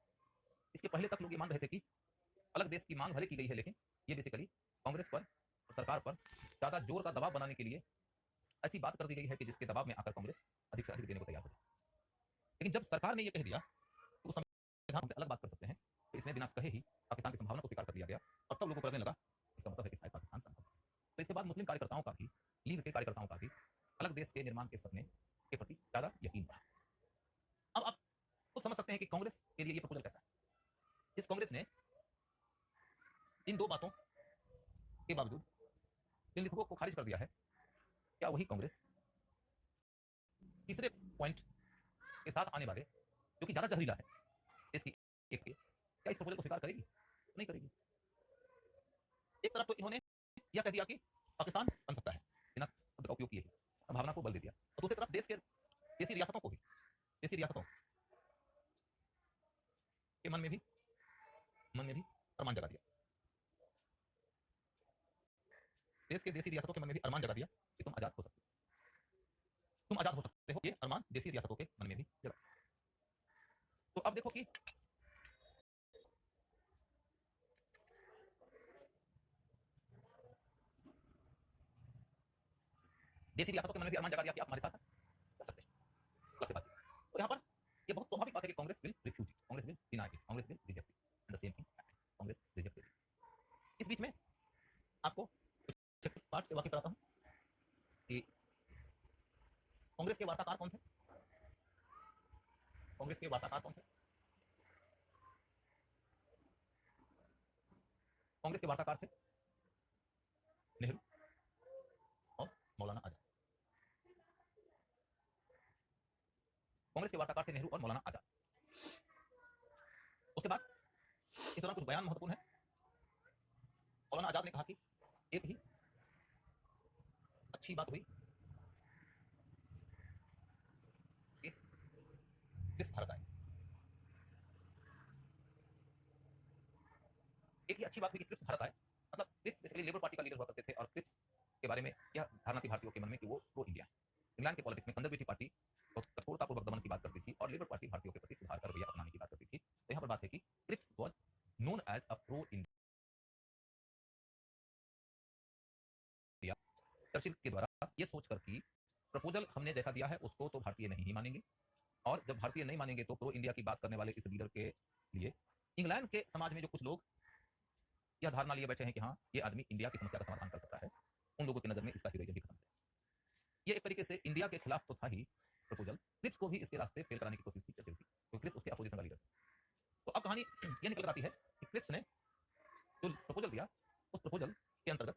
इसके पहले तक लोग ये मान रहे थे कि अलग देश की मांग भले की गई है, लेकिन ये बेसिकली कांग्रेस पर और सरकार पर ज्यादा जोर का दबाव बनाने के लिए ऐसी बात कर दी गई है कि जिसके दबाव में आकर कांग्रेस अधिक से अधिक देने को तैयार हो जाए। लेकिन जब सरकार ने यह कह दिया तो उस संविधान से अलग बात कर सकते हैं, तो इसने बिना कहे ही पाकिस्तान की संभावना को स्वीकार कर लिया गया और तब लोगों को लगने लगा इसका मतलब है कि शायद पाकिस्तान संभव है। तो इसके बाद मुस्लिम कार्यकर्ताओं का भी, लीग के कार्यकर्ताओं का भी अलग देश के निर्माण के सपने के प्रति ज्यादा यकीन बढ़ा। अब आप खुद समझ सकते हैं कि कांग्रेस के लिए ये प्रपोजल कैसा है। इस कांग्रेस ने इन दो बातों के बावजूद जिन लेखकों को खारिज कर दिया है, क्या वही कांग्रेस तीसरे पॉइंट के साथ आने वाले, जो कि ज्यादा जहरीला है देश की एक के, क्या इस प्रपोजल को स्वीकार करेगी? नहीं करेगी। एक तरफ तो इन्होंने यह कह दिया कि पाकिस्तान बन सकता है बिना शब्द का उपयोग किए ही, भावना को बल दे दिया, और दूसरी तरफ देश के देसी रियासतों को भी, देसी रियासतों के मन में भी अरमान जगा दिया, देश के देसी रियासतों के मन में भी अरमान जगा दिया कि तुम आजाद हो सकते हो, तुम आजाद हो सकते हो, ये अरमान देसी रियासतों के मन में भी जगा। तो अब देखो कि देसी रियासतों के मन में भी अरमान जगा दिया कि आप हमारे साथ कर सकते हैं, अलग से बातचीत। तो यहाँ पर ये बहुत स्वाभाविक बात है कि Congress will refuse it, Congress will deny it, Congress will reject it, and the same thing happened, Congress rejected it. इस बीच में आपको कुछ पार्ट से वाकिफ कराता हूँ कि कांग्रेस के वार्ताकार कौन थे, कांग्रेस के वार्ताकार कौन थे, कांग्रेस के वार्ताकार थे नेहरू और मौलाना आजाद, कांग्रेस के वार्ताकार थे नेहरू और मौलाना आजाद। उसके बाद इस दौरान कुछ बयान महत्वपूर्ण है। मौलाना आजाद ने कहा कि एक ही अच्छी बात हुई कि ब्रिक्स भारत आए, एक ही अच्छी बात हुई कि ब्रिक्स भारत आए, मतलब ब्रिक्स बेसिकली लेबर पार्टी का लीडर हुआ करते थे, और ब्रिक्स के बारे में यह धारणा थी भारतीयों के मन में कि वो प्रो इंडिया है। इंग्लैंड के पॉलिटिक्स में कंजर्वेटिव पार्टी बहुत कठोरतापूर्वक दमन की बात करती थी, और लेबर पार्टी भारतीयों के प्रति सुधार का रवैया अपनाने की बात करती थी। तो यहाँ पर बात है कि Bricks was known as a pro India, Churchill के द्वारा ये सोचकर कि प्रपोजल हमने जैसा दिया है उसको तो भारतीय नहीं ही मानेंगे, और जब भारतीय नहीं मानेंगे तो प्रो इंडिया की बात करने वाले इस लीडर के लिए इंग्लैंड के समाज में जो कुछ लोग यह धारणा लिए बैठे हैं कि हाँ ये आदमी इंडिया की समस्या का समाधान कर सकता है, उन लोगों की नजर में इसका हीरोइज्म भी खत्म है। ये एक तरीके से इंडिया के खिलाफ तो था ही प्रपोजल, क्रिप्स को भी इसके रास्ते फेल कराने की कोशिश की चर्चिल की, तो क्रिप्स उसके अपोजिशन का लीडर। तो अब कहानी ये निकल कर आती है कि क्रिप्स ने जो प्रपोजल दिया, उस प्रपोजल के अंतर्गत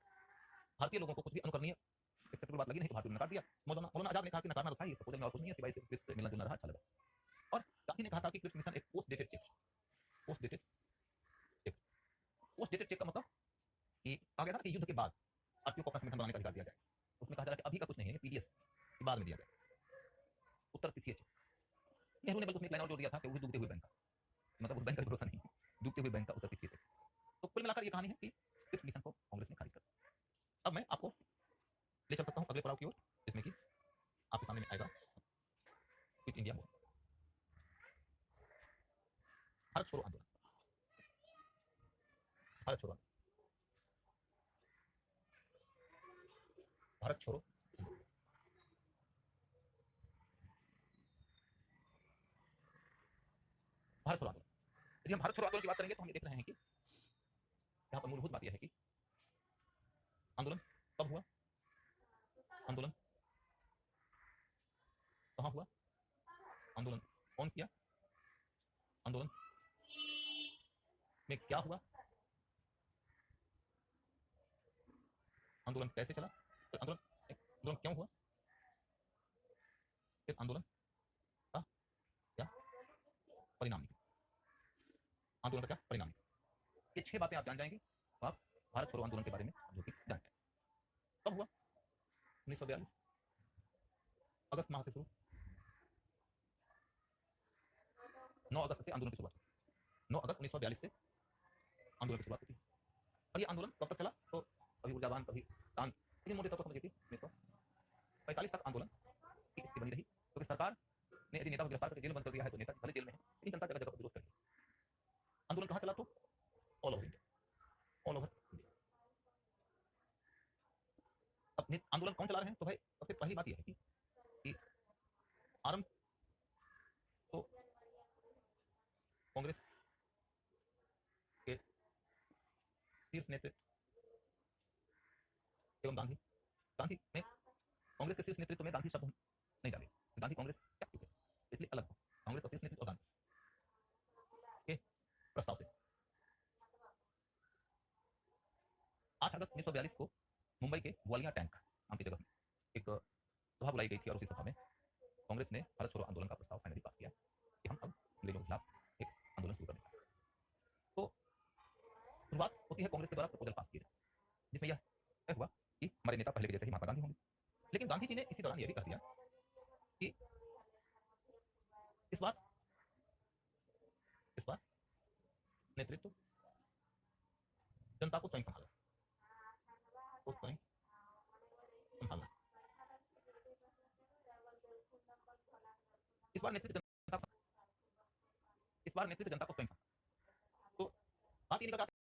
भारतीय लोगों को कुछ भी अनुकरणीय एक्सेप्टेबल बात लगी नहीं, तो भारतीयों ने नकार दिया। मौलाना आजाद ने कहा कि नकारना तो था ही, इस प्रपोजल में और कुछ नहीं है सिवाय सिर्फ क्रिप्स से मिलना जुलना रहा, अच्छा लगा। और गांधी ने कहा था कि क्रिप्स मिशन एक post dated cheque, post dated cheque, post dated cheque का मतलब कि कहा गया था कि युद्ध के बाद भारतीयों को अपना संगठन बनाने का अधिकार दिया जाए, उसमें कहा जा रहा है कि अभी का कुछ नहीं है, पीडीएस के बाद में दिया जाए, उत्तर तिथि चेक। नेहरू ने बल्कि उसमें एक लाइन और जोड़ दिया था कि वो भी डूबते हुए बैंक का, मतलब उस बैंक का भरोसा नहीं, डूबते हुए बैंक का उत्तर तिथि चेक। तो कुल मिलाकर ये कहानी है कि क्रिप्स मिशन को कांग्रेस ने खारिज कर दिया। अब मैं आपको ले चल सकता हूँ अगले पड़ाव की ओर, जिसमें कि आपके सामने आएगा क्विट इंडिया मूवमेंट, भारत छोड़ो आंदोलन, भारत छोड़ो, भारत छोड़ो, भारत छोड़ो आंदोलन। यदि हम भारत छोड़ो आंदोलन की बात करेंगे तो हम ये देख रहे हैं कि यहाँ पर मूलभूत बात यह है कि आंदोलन कब हुआ, आंदोलन कहाँ हुआ, आंदोलन कौन किया, आंदोलन में क्या हुआ, आंदोलन कैसे चला, तो आंदोलन क्यों हुआ, फिर आंदोलन का क्या परिणाम निकला, आंदोलन का क्या परिणाम निकला। ये 6 बातें आप जान जाएंगे तो आप भारत छोड़ो आंदोलन के बारे में समझो कि जान जाए। कब हुआ, 1942 अगस्त माह से शुरू, 9 अगस्त से आंदोलन की शुरुआत, 9 अगस्त 1942 से आंदोलन की शुरुआत होती है। और ये आंदोलन कब तक चला, तो कभी ऊर्जावान कभी शांत, लेकिन मोटे तौर पर समझिए कि 1945 तक आंदोलन की स्थिति बनी रही, क्योंकि सरकार ने यदि नेता को गिरफ्तार करके जेल बंद कर दिया है तो नेता भले जेल में है, लेकिन जनता जगह जगह विरोध करेगी। आंदोलन कहाँ चला, तो all over India, all over India. अब आंदोलन कौन चला रहे हैं, तो भाई सबसे पहली बात यह है कि आरंभ तो कांग्रेस के शीर्ष नेतृत्व एवं गांधी, गांधी ने कांग्रेस के शीर्ष नेतृत्व में गांधी शब्द नहीं डाले, गांधी कांग्रेस क्या क्यों, इसलिए अलग हो, कांग्रेस का शीर्ष नेतृत्व और गांधी के प्रस्ताव से 8 अगस्त 1942 को मुंबई के ग्वालिया टैंक नाम की जगह में एक सभा बुलाई गई थी और उसी सभा में कांग्रेस ने भारत छोड़ो आंदोलन का प्रस्ताव फाइनली पास किया कि हम अब अंग्रेजों के खिलाफ एक आंदोलन शुरू करने वाले हैं। तो शुरुआत होती है कांग्रेस के द्वारा प्रपोजल पास किए जाने जिसमें यह तय हुआ कि हमारे नेता पहले के जैसे ही महात्मा गांधी होंगे, लेकिन गांधी जी ने इसी दौरान यह भी कह दिया कि इस बार नेतृत्व जनता को स्वयं संभालना, तो स्वयं संभालना। इस बार नेतृत्व जनता को स्वयं संभालना। तो बात ये निकल जाती है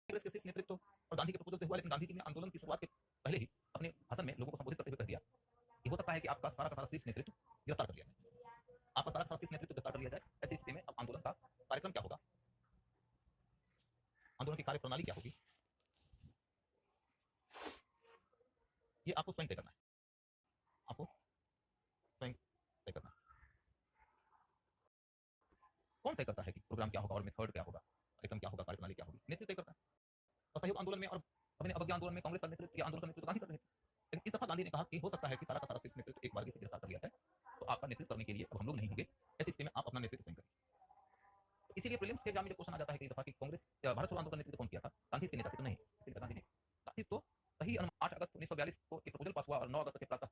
कांग्रेस के शीर्ष नेतृत्व और गांधी के प्रपोजल से हुआ, लेकिन गांधी जी ने आंदोलन की शुरुआत के पहले ही अपने भाषण में लोगों को संबोधित करते हुए कह दिया कि हो सकता है कि आपका सारा का सारा शीर्ष नेतृत्व गिरफ्तार कर लिया जाए, आपका सारा का सारा शीर्ष नेतृत्व गिरफ्तार कर लिया जाए। ऐसी स्थिति में अब आंदोलन का कार्यक्रम क्या होगा, आंदोलन की कार्यप्रणाली क्या होगी, ये आपको स्वयं तय करना है, आपको स्वयं तय करना है। कौन तय करता है कि प्रोग्राम क्या होगा और मेथड क्या होगा, कार्यक्रम क्या होगा, कार्यप्रणाली क्या होगी? नेतृत्व तय करता है। असहयोग आंदोलन में और अपने अवज्ञा आंदोलन में कांग्रेस का नेतृत्व या आंदोलन का नेतृत्व गांधी कर रहे थे, लेकिन इस दफा गांधी ने कहा कि हो सकता है कि सारा का सारा शीर्ष नेतृत्व एक बार से गिरफ्तार कर लिया जाए, तो आपका नेतृत्व करने के लिए अब हम लोग नहीं होंगे। ऐसी स्थिति में आप अपना नेतृत्व स्वयं करिए। तो इसीलिए प्रीलिम्स के एग्जाम में जब क्वेश्चन आ जाता है कि दफा की कांग्रेस भारत छोड़ो आंदोलन का नेतृत्व कौन किया था, गांधी इसके नेता थे तो नहीं, इसलिए गांधी ने गांधी तो सही 8 अगस्त 1942 को एक प्रपोजल पास हुआ और 9 अगस्त के प्रातः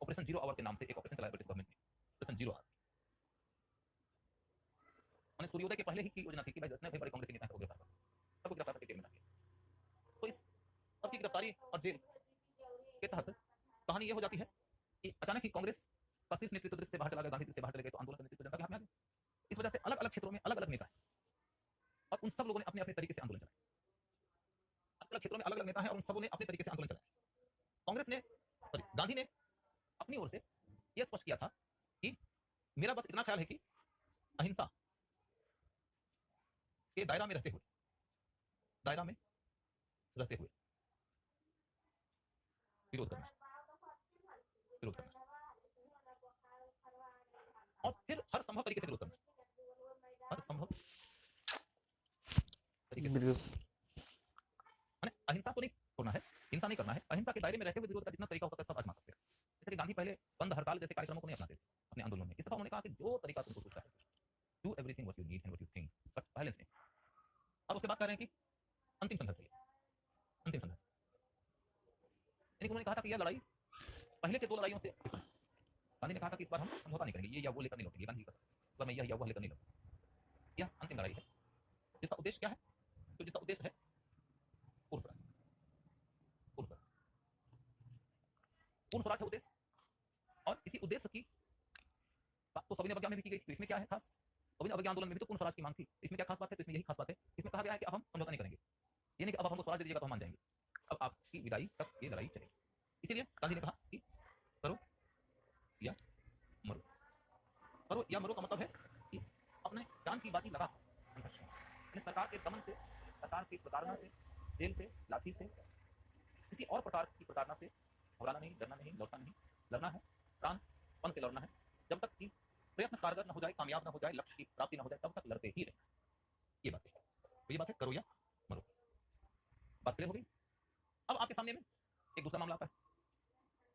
ऑपरेशन जीरो आवर के नाम से एक ऑपरेशन चलाया ब्रिटिश गवर्नमेंट ने, ऑपरेशन जीरो आवर। उन्हें सूर्योदय के पहले ही की योजना थी कि भाई जितने भी बड़े कांग्रेसी नेता हैं वो गिरफ्तार कर, सबको गिरफ्तार करके जेल में डालिए। तो इस सबकी गिरफ्तारी और जेल के तहत कहानी ये हो जाती है कि अचानक ही कांग्रेस का शीर्ष नेतृत्व दृश्य से बाहर चला गया, गांधी दृश्य से बाहर चले गए, तो आंदोलन का नेतृत्व जनता के हाथ में आ गया। इस वजह से अलग अलग क्षेत्रों में अलग अलग नेता हैं और उन सब लोगों ने अपने अपने तरीके से आंदोलन चलाया। अलग अलग क्षेत्रों में अलग अलग नेता हैं और उन सबों ने अपने तरीके से आंदोलन चलाया। कांग्रेस ने गांधी ने अपनी ओर से यह स्पष्ट किया था कि मेरा बस इतना ख्याल है कि अहिंसा के दायरा में रहते हुए विरोध करना और फिर हर संभव तरीके से विरोध करना, हर संभव तरीके से अहिंसा को नहीं छोड़ना है, हिंसा नहीं करना है, अहिंसा के दायरे में रहते हुए विरोध का जितना तरीका हो सकता है सब आजमा सकते हैं। जैसे कि गांधी पहले बंद हड़ताल जैसे कार्यक्रमों को नहीं अपनाते थे अपने आंदोलन में, इस दफा उन्होंने कहा कि जो तरीका तुमको सूझता है, do everything what you need and what you think, but violence नहीं। अब उसके बाद कह रहे हैं कि अंतिम संघर्ष है, अंतिम संघर्ष। यानी उन्होंने कहा था कि यह लड़ाई पहले के 2 लड़ाइयों से, गांधी ने कहा था कि इस बार हम समझौता नहीं करेंगे, ये या वो लेकर नहीं लौटेंगे, गांधी का इस बार मैं यह या वो लेकर नहीं लौटूंगा। यह अंतिम लड़ाई है जिसका उद्देश्य क्या है, तो जिसका उद्देश्य है पूर्ण स्वराज, पूर्ण स्वराज, पूर्ण स्वराज है उद्देश्य। और इसी उद्देश्य की बात तो सविनय अवज्ञा में भी की गई। तो इसमें क्या है खास, सविनय अवज्ञा आंदोलन में भी तो पूर्ण स्वराज की मांग थी, इसमें क्या खास बात है, तो इसमें यही खास बात है, इसमें कहा गया है कि अब हम समझौता नहीं करेंगे, ये नहीं कि अब हमको स्वराज दे दीजिएगा तो हम मान जाएंगे, अब आपकी विदाई तक ये लड़ाई चलेगी। इसीलिए गांधी ने कहा कि करो या मरो, करो या मरो का मतलब है कि अपने जान की बाजी लगा सरकार के दमन से, सरकार की प्रताड़ना से, जेल से, लाठी से, किसी और प्रकार की प्रताड़ना से घबराना नहीं, डरना नहीं, लौटना नहीं, लड़ना है, प्राणपण से लड़ना है। जब तक कि प्रयत्न कारगर न हो जाए, कामयाब न हो जाए, लक्ष्य की प्राप्ति न हो जाए, तब तक लड़ते ही रहे। ये बात है, तो ये बात है करो या मरो। बात क्लियर हो गई। अब आपके सामने में एक दूसरा मामला आता है,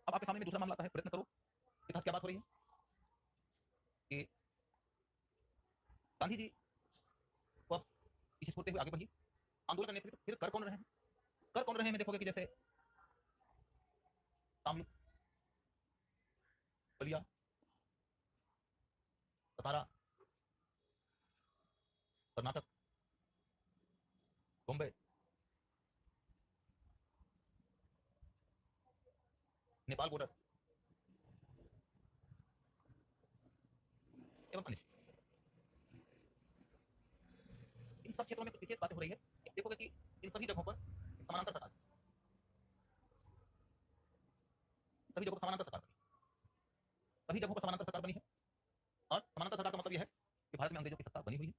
अब आपके सामने में दूसरा मामला आता है प्रयत्न करो के तहत क्या बात हो रही है कि गांधी जी को अब पीछे छोड़ते हुए आगे बढ़िए, आंदोलन का नेतृत्व फिर कर कौन रहे हैं, कर कौन रहे हैं में देखोगे कि जैसे तामलुक, बलिया, सतारा, कर्नाटक, बॉम्बे, नेपाल बॉर्डर एवं अन्य इन सब क्षेत्रों में कुछ विशेष बातें हो रही है। देखोगे कि इन सभी जगहों पर समानांतर सरकार, सभी जगहों पर समानांतर सरकार बनी, सभी जगहों पर समानांतर सरकार बनी है। और समानांतर सरकार का मतलब यह है कि भारत में अंग्रेजों की सत्ता बनी हुई है,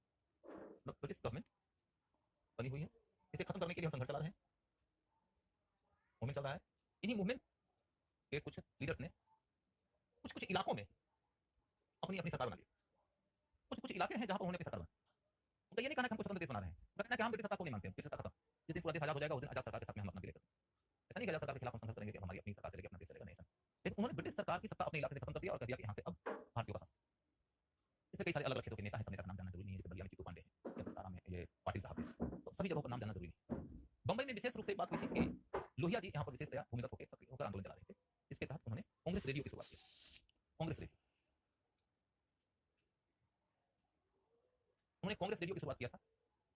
ब्रिटिश गवर्नमेंट बनी हुई है, इसे खत्म करने के लिए हम संघर्ष चला रहे हैं, मूवमेंट चल रहा है। इन्हीं मूवमेंट के कुछ लीडर्स ने कुछ कुछ इलाकों में अपनी अपनी सरकार बना ली, कुछ कुछ इलाके हैं जहां पर उन्होंने अपनी सरकार बना। उनका ये नहीं कहना कि हम कुछ स्वतंत्र देश बना रहे हैं, कहना कि हम ब्रिटिश सत्ता को नहीं मानते हैं, ब्रिटिश सत्ता खत्म, जिस दिन पूरा देश आजाद हो जाएगा उस दिन आजाद सरकार के साथ में हम अपना की सत्ता अपने इलाके से खत्म कर दिया और कह दिया कि यहाँ से अब भारतीयों का शासन। इसमें कई सारे अलग अलग क्षेत्रों के नेता हैं, सब नेता का नाम जानना जरूरी नहीं है, जैसे बलिया में चित्तू पांडे हैं, या दस्तारा में ये पाटिल साहब हैं, तो सभी जगहों पर नाम जानना जरूरी नहीं। बंबई में विशेष रूप से एक बात हुई थी कि लोहिया जी यहाँ पर विशेषतया भूमिगत होकर सक्रिय होकर आंदोलन चला रहे थे। इसके तहत उन्होंने कांग्रेस रेडियो की शुरुआत की। कांग्रेस रेडियो, उन्होंने कांग्रेस रेडियो की शुरुआत किया था,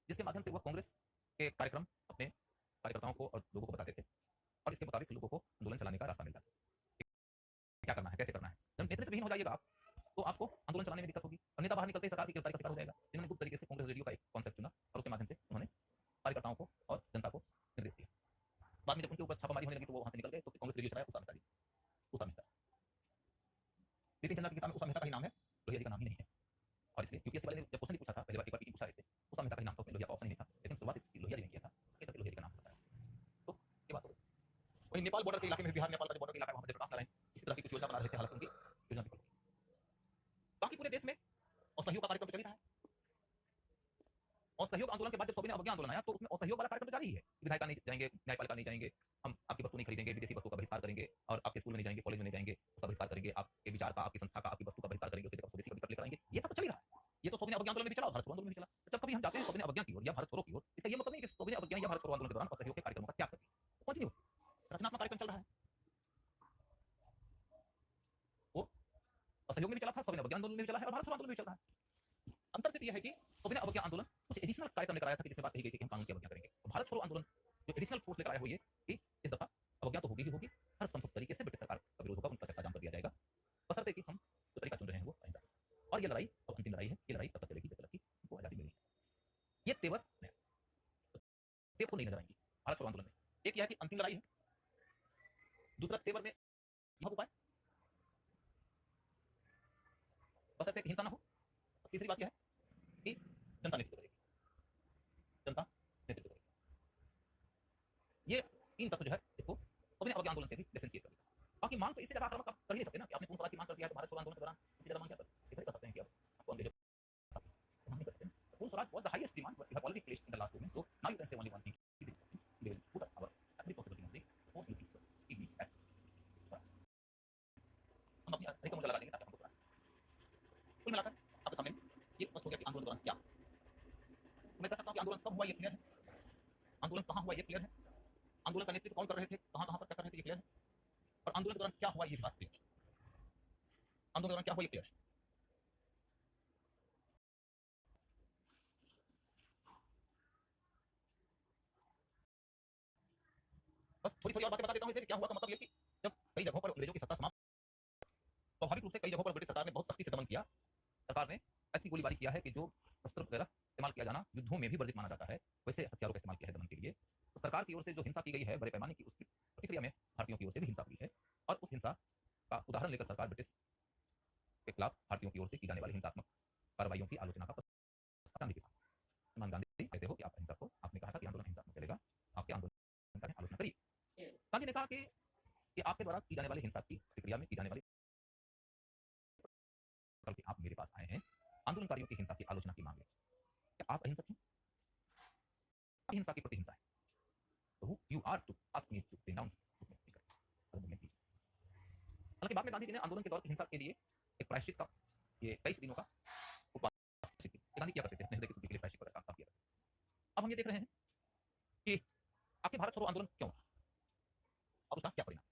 जिसके माध्यम से वह कांग्रेस के कार्यक्रम अपने कार्यकर्ताओं को और लोगों को बताते थे और इसके मुताबिक लोगों को आंदोलन चलाने का रास्ता मिलता था। क्या करना है, कैसे करना है। जब नेतृत्वहीन हो जाइएगा आप, तो आपको आंदोलन चलाने में दिक्कत होगी और नेता बाहर निकलते ही सरकार की गिरफ्तारी का शिकार हो जाएगा। इन्होंने गुप्त तरीके से कांग्रेस रेडियो का एक कॉन्सेप्ट चुना और उसके माध्यम से उन्होंने कार्यकर्ताओं को और जनता को निर्देश दिया। बाद में जब उनके ऊपर छापामारी होने लगी तो वो वहां से निकल गए, तो कांग्रेस रेडियो चलाया उषा मेहता जी। उषा मेहता, बिपिन चंद्र की किताब में उषा मेहता का ही नाम है, लोहिया जी का नाम ही नहीं है। और इसलिए यूपीएससी वाले ने जब क्वेश्चन पूछा था, पहले बार एक बार पूछा इससे, उषा मेहता का ही नाम था, उसमें लोहिया का ऑप्शन ही नहीं था, लेकिन शुरुआत इसकी लोहिया जी ने किया था, ये तक लोहिया जी का नाम बताया। तो ये बात हो गई। वहीं नेपाल बॉर्डर के इलाके में, बिहार नेपाल का जो बॉर्डर का इलाका है, वहां पर जयप्रकाश नारायण इसी तरह की कुछ योजना बना रहे थे, हालांकि उनकी योजना विफल हो गई। बाकी पूरे देश में असहयोग का कार्यक्रम तो चल ही रहा है। असहयोग आंदोलन के बाद जब सोबिना अवज्ञा आंदोलन आया, तो उसमें असहयोग वाला कार्यक्रम तो जारी ही है। विधायिका नहीं जाएंगे, न्यायपालिका नहीं जाएंगे, हम आपकी वस्तु नहीं खरीदेंगे, विदेशी वस्तु का बहिष्कार करेंगे, और आपके स्कूल में नहीं जाएंगे, कॉलेज में नहीं जाएंगे, उसका बहिष्कार करेंगे, आपके विचार का, आपकी संस्था का, आपकी वस्तु का बहिष्कार करेंगे, उसकी जगह स्वदेशी का विकल्प लेकर आएंगे। ये सब तो चल ही रहा है। ये तो सोबिना अवज्ञा आंदोलन में भी चला और भारत छोड़ो आंदोलन में भी चला। जब कभी हम जाते हैं सोबिना अवज्ञा की ओर या भारत छोड़ो की ओर, इसका ये मतलब नहीं कि सोबिना अवज्ञा या भारत छोड़ो आंदोलन के दौरान असहयोग के कार्यक्रमों का त्याग कर दिया। कंटिन्यू रचनात्मक कार्यक्रम चल रहा है। वो असहयोग में भी चला था, सोबिना अवज्ञा आंदोलन में भी चला है और भारत छोड़ो आंदोलन में भी चल रहा है। अंतर सिर्फ यह है कि सोबिना अवज्ञा आंदोलन कुछ एडिशनल कार्यक्रम लेकर आया था कि जिसमें बात कही गई थी कि हम कानून की अवज्ञा करेंगे। और भारत छोड़ो आंदोलन जो एडिशनल फोर्स लेकर आया वो ये कि इस दफा अवज्ञा तो होगी ही होगी, हर संभव तरीके से ब्रिटिश सरकार का विरोध होगा, उनका चक्का जाम कर दिया जाएगा, बशर्ते कि हम जो तरीका चुन रहे हैं वो अहिंसा। और ये लड़ाई अब अंतिम लड़ाई है, ये लड़ाई तब तक चलेगी जब तक कि हमको आजादी मिलेगी। ये तेवर तेवर को नहीं नजर आएंगी भारत छोड़ो आंदोलन में। एक यह है कि अंतिम लड़ाई है, दूसरा तेवर में यह उपाय बशर्ते कि हिंसा ना हो, और तीसरी बात यह है कि जनता नेतृत्व करेगी, जनता नेतृत्व करेगी। ये तीन तत्व जो है इसको सोबिना अवज्ञा आंदोलन से भी डिफरेंशिएट कर देता है। बाकी मांग तो इससे ज्यादा आक्रामक आप कर ही नहीं सकते ना कि आपने पूर्ण स्वराज की मांग कर दिया है तो भारत छोड़ो आंदोलन के दौरान इससे ज्यादा मांग क्या कर सकते हैं कि अब आपको अंग्रेजों मांग नहीं कर सकते। पूर्ण Swaraj was the highest demand but we have already placed in the last movement, so now you can say only one thing, we will put up our every possibility on the force you keep give me back Swaraj. हम अपनी अधिकतम ऊर्जा लगा देंगे ताकि हमको स्वराज। कुल मिलाकर आपके सामने ये स्पष्ट हो गया कि आंदोलन के दौरान क्या, मैं कह सकता हूँ कि आंदोलन कब हुआ ये क्लियर है, आंदोलन कहाँ हुआ ये क्लियर है, आंदोलन का नेतृत्व कौन कर रहे थे, कहाँ कहाँ पर क्या कर रहे थे ये क्लियर है, और आंदोलन के दौरान क्या हुआ ये बात क्लियर है। आंदोलन के दौरान क्या हुआ ये क्लियर है। बस थोड़ी थोड़ी और बातें बता देता हूँ इसलिए क्या हुआ का मतलब ये कि जब कई जगहों पर अंग्रेजों की सत्ता समाप्त, स्वाभाविक रूप से कई जगहों पर ब्रिटिश सरकार ने बहुत सख्ती से दमन किया। सरकार ने ऐसी गोलीबारी किया है कि जो शस्त्र वगैरह इस्तेमाल किया जाना युद्धों में भी वर्जित माना जाता है, वैसे हथियारों का इस्तेमाल किया है दमन के लिए। तो सरकार की ओर से जो हिंसा की गई है बड़े पैमाने की, उसकी प्रतिक्रिया में भारतीयों की ओर से भी हिंसा हुई है, और उस हिंसा का उदाहरण लेकर सरकार ब्रिटिश के खिलाफ भारतीयों की ओर से की जाने वाली हिंसात्मक कार्रवाइयों की आलोचना का गांधी के साथ मान गांधी कहते हो कि आप अहिंसा को, आपने कहा था कि आंदोलन हिंसात्मक चलेगा, आपके आंदोलन का आलोचना करिए। गांधी ने कहा कि आपके द्वारा की जाने वाली हिंसा की प्रतिक्रिया में की जाने वाली, आप मेरे पास आए हैं आंदोलनकारियों की हिंसा की आलोचना की मांग में, क्या आप अहिंसक हैं, हिंसा की प्रतिहिंसा है, तो you are to ask me to denounce हालांकि बाद में गांधी जी ने आंदोलन के दौर की हिंसा के लिए एक प्रायश्चित का, ये 23 दिनों का उपवास गांधी किया करते थे, हृदय की शुद्धि के लिए प्रायश्चित का काम किया करते थे। अब हम ये देख रहे हैं कि आखिर भारत छोड़ो आंदोलन क्यों और उसका क्या परिणाम।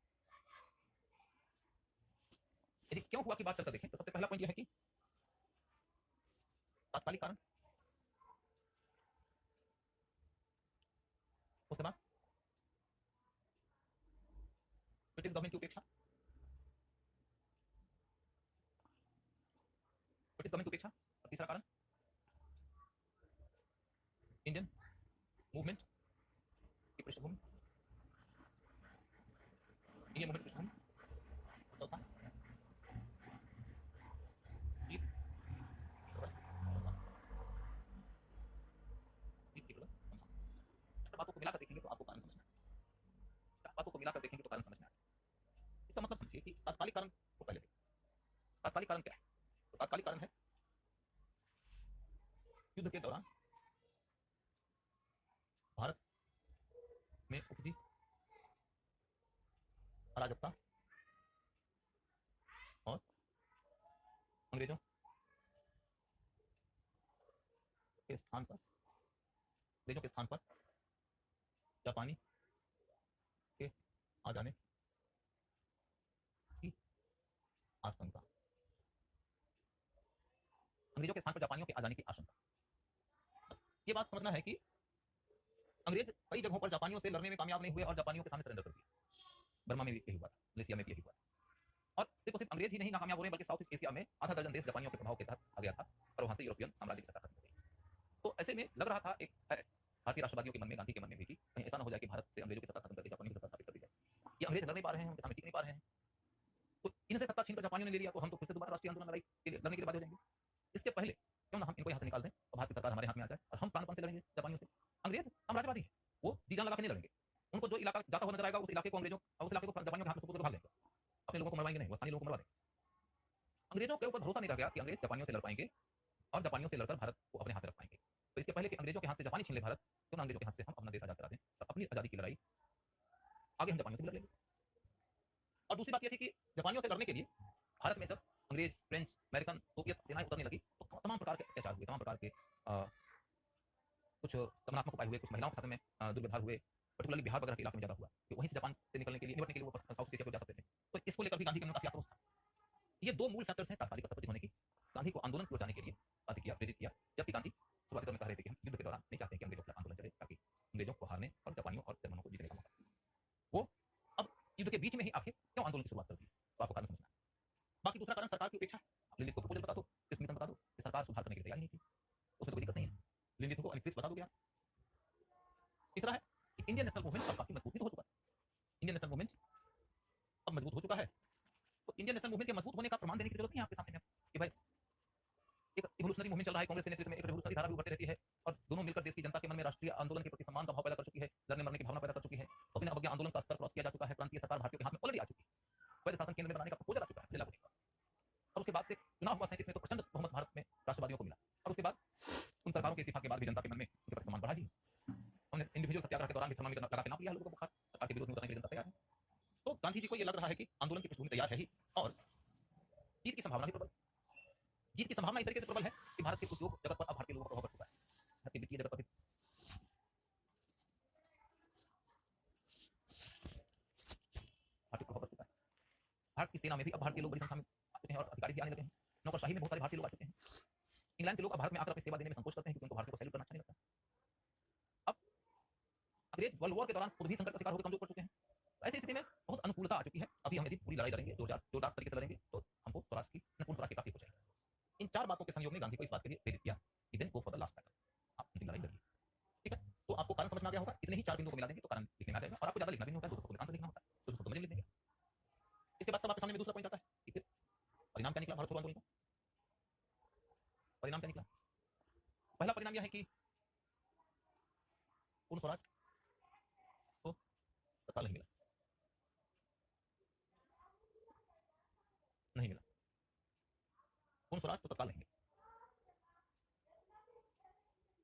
यदि क्यों हुआ की बात करके देखें तो सबसे पहला पॉइंट यह है कि तात्कालिक कारण, उसके बाद ब्रिटिश गवर्नमेंट की उपेक्षा, ब्रिटिश गवर्नमेंट की उपेक्षा, और तीसरा कारण इंडियन मूवमेंट की पृष्ठभूमि, इंडियन मूवमेंट की पृष्ठभूमि, चौथा जीत बातों को मिलाकर देखेंगे तो आपको कारण समझ में आएगा, बातों को मिलाकर देखेंगे तो कारण समझ में आएगा। इसका मतलब समझिए कि तात्कालिक कारण को पहले देखिए, तात्कालिक कारण क्या है, तो तात्कालिक कारण है युद्ध के दौरान भारत में उपजी अराजकता, स्थान पर, अंग्रेजों के स्थान पर जापानी के आ जाने की आशंका, अंग्रेजों के स्थान पर जापानियों के आ जाने की आशंका। ये बात समझना है कि अंग्रेज कई जगहों पर जापानियों से लड़ने में कामयाब नहीं हुए और जापानियों के सामने सरेंडर कर दिए। बर्मा में भी यही हुआ था, मलेशिया में भी यही हुआ था। और सिर्फ अंग्रेज ही नहीं नाकामयाब हो रहे बल्कि साउथ ईस्ट एशिया में आधा दर्जन देश जापानियों के प्रभाव के तहत आ गया था और वहां से यूरोपियन साम्राज्य की सत्ता खत्म हो गई। तो ऐसे में लग रहा था एक भारतीय राष्ट्रवादियों के मन में, गांधी के मन में भी, कि कहीं ऐसा ना हो जाए कि भारत से अंग्रेजों की सत्ता खत्म करके जापानियों की सत्ता स्थापित कर दी जाए। ये अंग्रेज लड़ नहीं पा रहे हैं, उनके सामने टिक नहीं पा रहे हैं, तो इनसे सत्ता छीनकर जापानियों ने ले लिया, तो हम तो फिर से दोबारा राष्ट्रीय आंदोलन लड़ने के लिए बाध्य हो जाएंगे। इसके पहले क्यों ना हम इनको यहाँ से निकाल दें और भारत की सरकार हमारे हाथ में आ जाए और हम प्राणपण से लड़ेंगे जापानियों से। अंग्रेज साम्राज्यवादी है, वो जी जान लगा के नहीं लड़ेंगे। उनको जो इलाका जाता हुआ नजर आएगा उस इलाके को अंग्रेजों, उस इलाके को जापानियों के हाथ में सुपुर्द कर भाग जाएंगे, अपने लोगों को मरवाएंगे नहीं, वो स्थानीय लोगों को मरवा देंगे। अंग्रेजों के ऊपर भरोसा नहीं रह गया कि अंग्रेज जापानियों से लड़ पाएंगे और जापानियों से लड़कर भारत को अपने हाथ में रख पाएंगे। तो इसके पहले कि अंग्रेजों के हाथ से जापानी छीन ले भारत, क्यों ना अंग्रेजों के हाथ से हम अपना देश आजाद करा दें और अपनी आजादी की लड़ाई आगे हम जापानियों से लड़ लेंगे। और दूसरी बात यह थी कि जापानियों से लड़ने के लिए भारत में जब अंग्रेज, फ्रेंच, अमेरिकन, सोवियत सेनाएं उतरने लगी तो तमाम प्रकार के अत्याचार हुए, तमाम प्रकार के कुछ दमनात्मक उपाय हुए, कुछ महिलाओं के साथ में दुर्व्यवहार हुए, पर्टिकुलरली बिहार वगैरह के इलाके में ज्यादा हुआ कि वहीं से जापान से निकलने के लिए, निपटने के लिए वो साउथ एशिया को जा सकते थे। तो इसको लेकर भी गांधी के मन में काफी आक्रोश था। ये दो मूल फैक्टर्स हैं तात्कालिक राष्ट्रपति होने की, गांधी को आंदोलन को जाने के लिए बात किया, प्रेरित किया। जबकि गांधी शुरुआती दौर में कह रहे थे कि हम युद्ध के दौरान नहीं चाहते कि अंग्रेजों के खिलाफ आंदोलन चले ताकि अंग्रेजों को हारने और जापानियों और जर्मनों को जीतने का मौका। वो अब युद्ध के बीच में ही आखिर क्यों आंदोलन की शुरुआत कर दी, तो आपको कारण समझना है। बाकी दूसरा कारण सरकार की उपेक्षा। लिलित को प्रपोजल बता दो, स्मिथन बता दो कि सरकार सुधार करने के लिए तैयार नहीं थी, उसमें तो कोई दिक्कत नहीं है, लिलित को अनिश्चित बता दो क्या। तीसरा है कि इंडियन नेशनल मूवमेंट अब काफी मजबूत हो चुका है, इंडियन नेशनल मूवमेंट अब मजबूत हो चुका है। तो इंडियन नेशनल मूवमेंट के मजबूत होने का प्रमाण देने की जरूरत नहीं है आपके सामने कि भाई एक इवोल्यूशनरी मूवमेंट चल रहा है, कांग्रेस के नेतृत्व में एक रिवोल्यूशनरी धारा भी उभरती रहती है और दोनों मिलकर देश की जनता के मन में राष्ट्रीय आंदोलन के प्रति सम्मान का भाव पैदा कर चुकी है, लड़ने मरने की भावना पैदा कर चुकी है। तो बिना अवज्ञा आंदोलन का स्तर क्रॉस किया जा चुका है, प्रांतीय सरकार भारतीयों के हाथ में ऑलरेडी आ चुकी है, वैध शासन केंद्र में बनाने का प्रपोजल आ चुका है जिला को। और उसके बाद से चुनाव हुआ 37 में, तो प्रचंड बहुमत भारत में राष्ट्रवादियों को मिला और उसके बाद उन सरकारों के इस्तीफा के बाद भी जनता के मन में उनके प्रति सम्मान बढ़ा दी। हमने इंडिविजुअल सत्याग्रह के दौरान भी थर्मामीटर लगा के नाप लिया लोगों को बुखार, सरकार के विरोध में उतरने के लिए जनता तैयार है। तो गांधी जी को ये लग रहा है कि आंदोलन की पृष्ठभूमि तैयार है ही और जीत की संभावना भी प्रबल, जीत की संभावना इस तरीके से प्रबल है कि भारत के उद्योग जगत पर अब भारतीय लोगों का प्रभाव पड़ चुका है, भारत के वित्तीय जगत पर भी भारतीय प्रभाव पड़ चुका है, भारत की सेना में भी अब भारतीय लोग बड़ी संख्या में आ चुके हैं और अधिकारी भी आने लगे हैं, नौकरशाही में बहुत सारे भारतीय लोग आ चुके हैं। इंग्लैंड के लोग अब भारत में आकर अपनी सेवा देने में संकोच करते हैं क्योंकि उनको भारत को सैल्यूट करना अच्छा नहीं लगता। अब अंग्रेज वर्ल्ड वॉर के दौरान खुद भी संकट का शिकार होकर कमजोर पड़ चुके हैं। ऐसी स्थिति में बहुत अनुकूलता आ चुकी है, अभी हम यदि पूरी लड़ाई लड़ेंगे, जोरदार तरीके से लड़ेंगे, तो हमको स्वराज की, पूर्ण स्वराज की प्राप्ति हो जाएगी। इन चार बातों के संयोग ने गांधी को इस बात के लिए प्रेरित किया कि then go for the last battle, आप अंतिम लड़ाई लड़िए। ठीक है, तो आपको कारण समझ में आ गया होगा, इतने ही चार बिंदुओं को मिला देंगे तो कारण लिखने में आ जाएगा और आपको ज्यादा लिखना भी नहीं होता है, 200 शब्द से लिखना होता है, 200 शब्द में लिख देंगे। इसके बाद तब आपके सामने में दूसरा पॉइंट आता है कि फिर परिणाम क्या निकला भारत छोड़ो आंदोलन का। परिणाम क्या निकला? पहला परिणाम यह है कि पूर्ण स्वराज तो तत्काल नहीं मिला, नहीं मिला, पूर्ण स्वराज तो तत्काल नहीं मिला।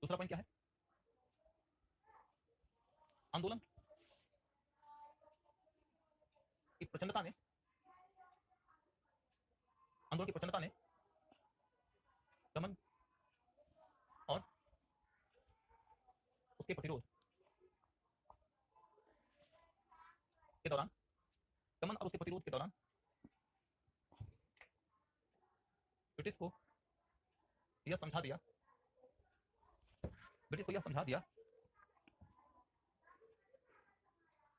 दूसरा पॉइंट क्या है? आंदोलन की प्रचंडता ने, आंदोलन की प्रचंडता ने दमन और उसके प्रतिरोध के दौरान, दमन और उसके प्रतिरोध के दौरान ब्रिटिश को यह समझा दिया, ब्रिटिश को यह समझा दिया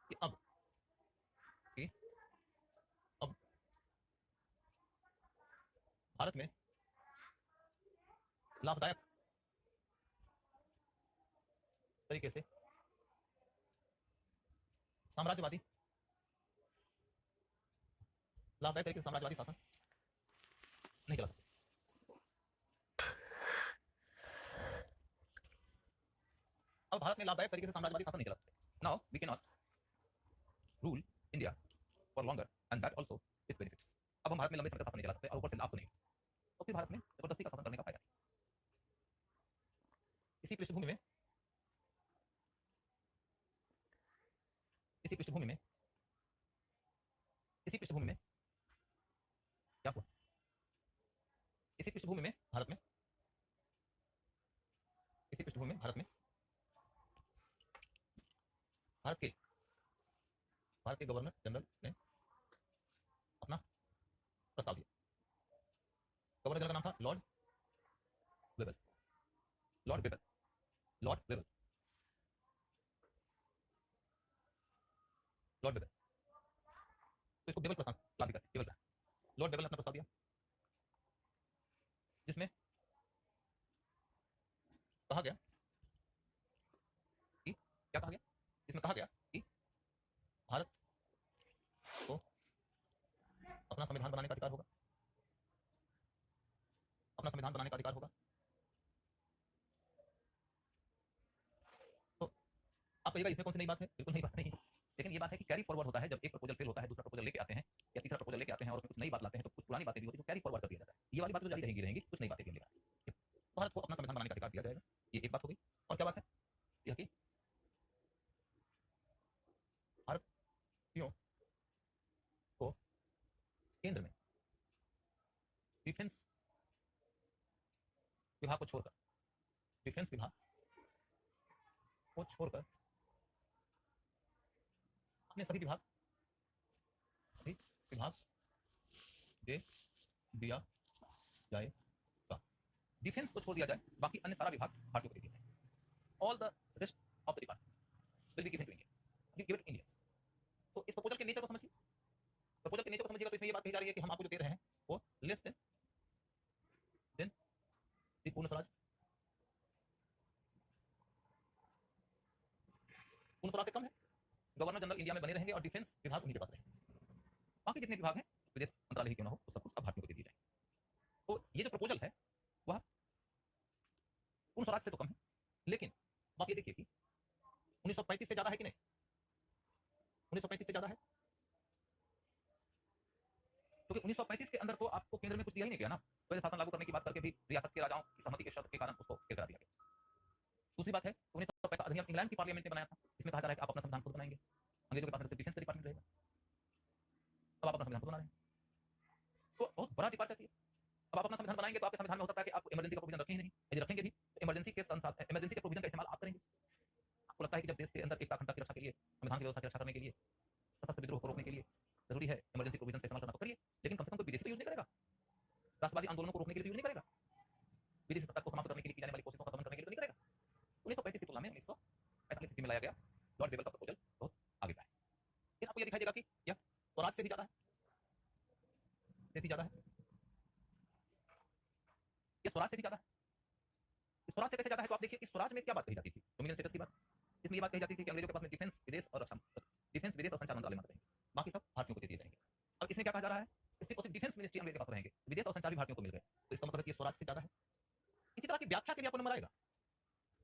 कि अब भारत में लाभदायक तरीके से साम्राज्यवादी, लाभदायक तरीके से साम्राज्यवादी शासन नहीं चला सकते। अब भारत में लाभदायक तरीके से साम्राज्यवादी शासन नहीं चला सकते। Now we can not rule India for longer and that also with benefits. अब हम भारत में लंबे समय तक शासन नहीं चला सकते और ऊपर से लाभ तो नहीं, तो फिर भारत में जबरदस्ती का शासन करने का फायदा नहीं। इसी पृष्ठभूमि में, इसी पृष्ठभूमि में, इसी पृष्ठभूमि में क्या हुआ? इसी पृष्ठभूमि में भारत में, इसी मातृभूमि में भारत के गवर्नर जनरल ने अपना प्रस्ताव दिया। गवर्नर जनरल का नाम था लॉर्ड वेबल। लॉर्ड वेबल लॉर्ड वेबल लॉर्ड वेबल, तो इसको वेबल प्रस्ताव भी करते हैं, वेबल प्लान। लॉर्ड वेबल ने अपना प्रस्ताव दिया जिसमें कहा गया कि क्या कहा गया, इसमें कहा गया कि भारत को अपना संविधान बनाने का अधिकार होगा, अपना संविधान बनाने का अधिकार होगा। तो आप कहिएगा इसमें कौन सी नई बात है? बिल्कुल नई बात नहीं है, लेकिन ये बात है कि कैरी फॉरवर्ड होता है। जब एक प्रपोजल फेल होता है, दूसरा प्रपोजल लेके आते हैं या तीसरा प्रपोजल लेके आते हैं और उसमें कुछ नई बात लाते हैं, तो कुछ पुरानी बातें भी होती है, तो कैरी फॉरवर्ड कर दिया जाता है। ये वाली बात तो जारी रहेंगी, कुछ नई बातें भी लेकर भारत को अपना संविधान बनाने का अधिकार दिया जाएगा। ये एक बात हो गई। और क्या बात है? यह कि भारतीयों को केंद्र में डिफेंस विभाग को छोड़कर अपने सभी विभाग दे दिया जाएगा। डिफेंस को छोड़ दिया जाए, बाकी अन्य सारा विभाग भारतीयों को दे दिया जाए। All the rest of the department will be given to Indians. तो इस प्रपोजल के नेचर को समझिए। प्रपोजल के नेचर को समझिएगा तो इसमें ये बात कही जा रही है कि हम आपको जो दे रहे हैं वो लेस देन पूर्ण स्वराज। पूर्ण स्वराज से कम है। गवर्नर जनरल इंडिया में बने रहेंगे और डिफेंस विभाग उन्हीं के पास रहेंगे। बाकी जितने विभाग हैं, विदेश मंत्रालय ही क्यों ना हो, तो सब कुछ अब भारतीयों को दे दिए जाएंगे। तो ये जो प्रपोजल है वह पूर्ण स्वराज से तो कम है, लेकिन आप ये देखिए कि 1935 से ज्यादा है कि नहीं? 1935 से ज्यादा है, क्योंकि 1935 के अंदर तो आपको केंद्र में कुछ दिया ही नहीं गया ना। वैसे शासन लागू करने की बात करके भी रियासत के राजाओं की सहमति के शर्त के कारण उसको फेल करा दिया गया। दूसरी बात है, 1935 अधिनियम इंग्लैंड की पार्लियामेंट ने बनाया था। इसमें कहा जा रहा है कि आप अपना संविधान खुद बनाएंगे। अंग्रेजों के पास सिर्फ डिफेंस डिपार्टमेंट रहेगा, अब आप अपना संविधान खुद बना रहे हैं, तो बहुत बड़ा डिपार्चर है। अब आप अपना संविधान बनाएंगे तो आपके संविधान में हो सकता है कि आप इमरजेंसी का प्रोविजन रखें ही नहीं। यदि रखेंगे भी तो इमरजेंसी के प्रोविजन का इस्तेमाल आप करेंगे। आपको लगता है कि जब देश के अंदर एकता अखंडता की रक्षा के लिए, संविधान की व्यवस्था की रक्षा करने के लिए, सशस्त्र विद्रोह को रोकने के लिए जरूरी है इमरजेंसी प्रोविजन का इस्तेमाल करना, तो करिए। लेकिन कम से कम कोई विदेशी तो यूज नहीं करेगा, राष्ट्रवादी आंदोलनों को रोकने के लिए यूज नहीं करेगा, विदेशी सत्ता को समाप्त करने के लिए की जाने वाली कोशिशों का दमन करने के लिए तो नहीं करेगा। 1935 की तुलना में 1945 में लाया गया लॉर्ड वेबल का प्रपोजल बहुत आगे का है। फिर आपको यह दिखाई देगा कि यह स्वराज से भी ज्यादा है, ये स्वराज से भी ज्यादा है। स्वराज से कैसे ज्यादा है? तो आप देखिए कि स्वराज में क्या बात कही जाती थी, डोमिनियन स्टेटस की बात। इसमें ये बात कही जाती थी कि अंग्रेजों के पास में डिफेंस, विदेश और संचार मंत्रालय मात्र रहेंगे, बाकी सब भारतीयों को दे दिए जाएंगे। अब इसमें क्या कहा जा रहा है? सिर्फ डिफेंस मिनिस्ट्री अंग्रेज के पास रहेंगे, विदेश और संचार भी भारतीयों को मिल गए, तो इसका मतलब है कि स्वराज से ज्यादा है। इसी तरह की व्याख्या के लिए आपको नंबर आएगा।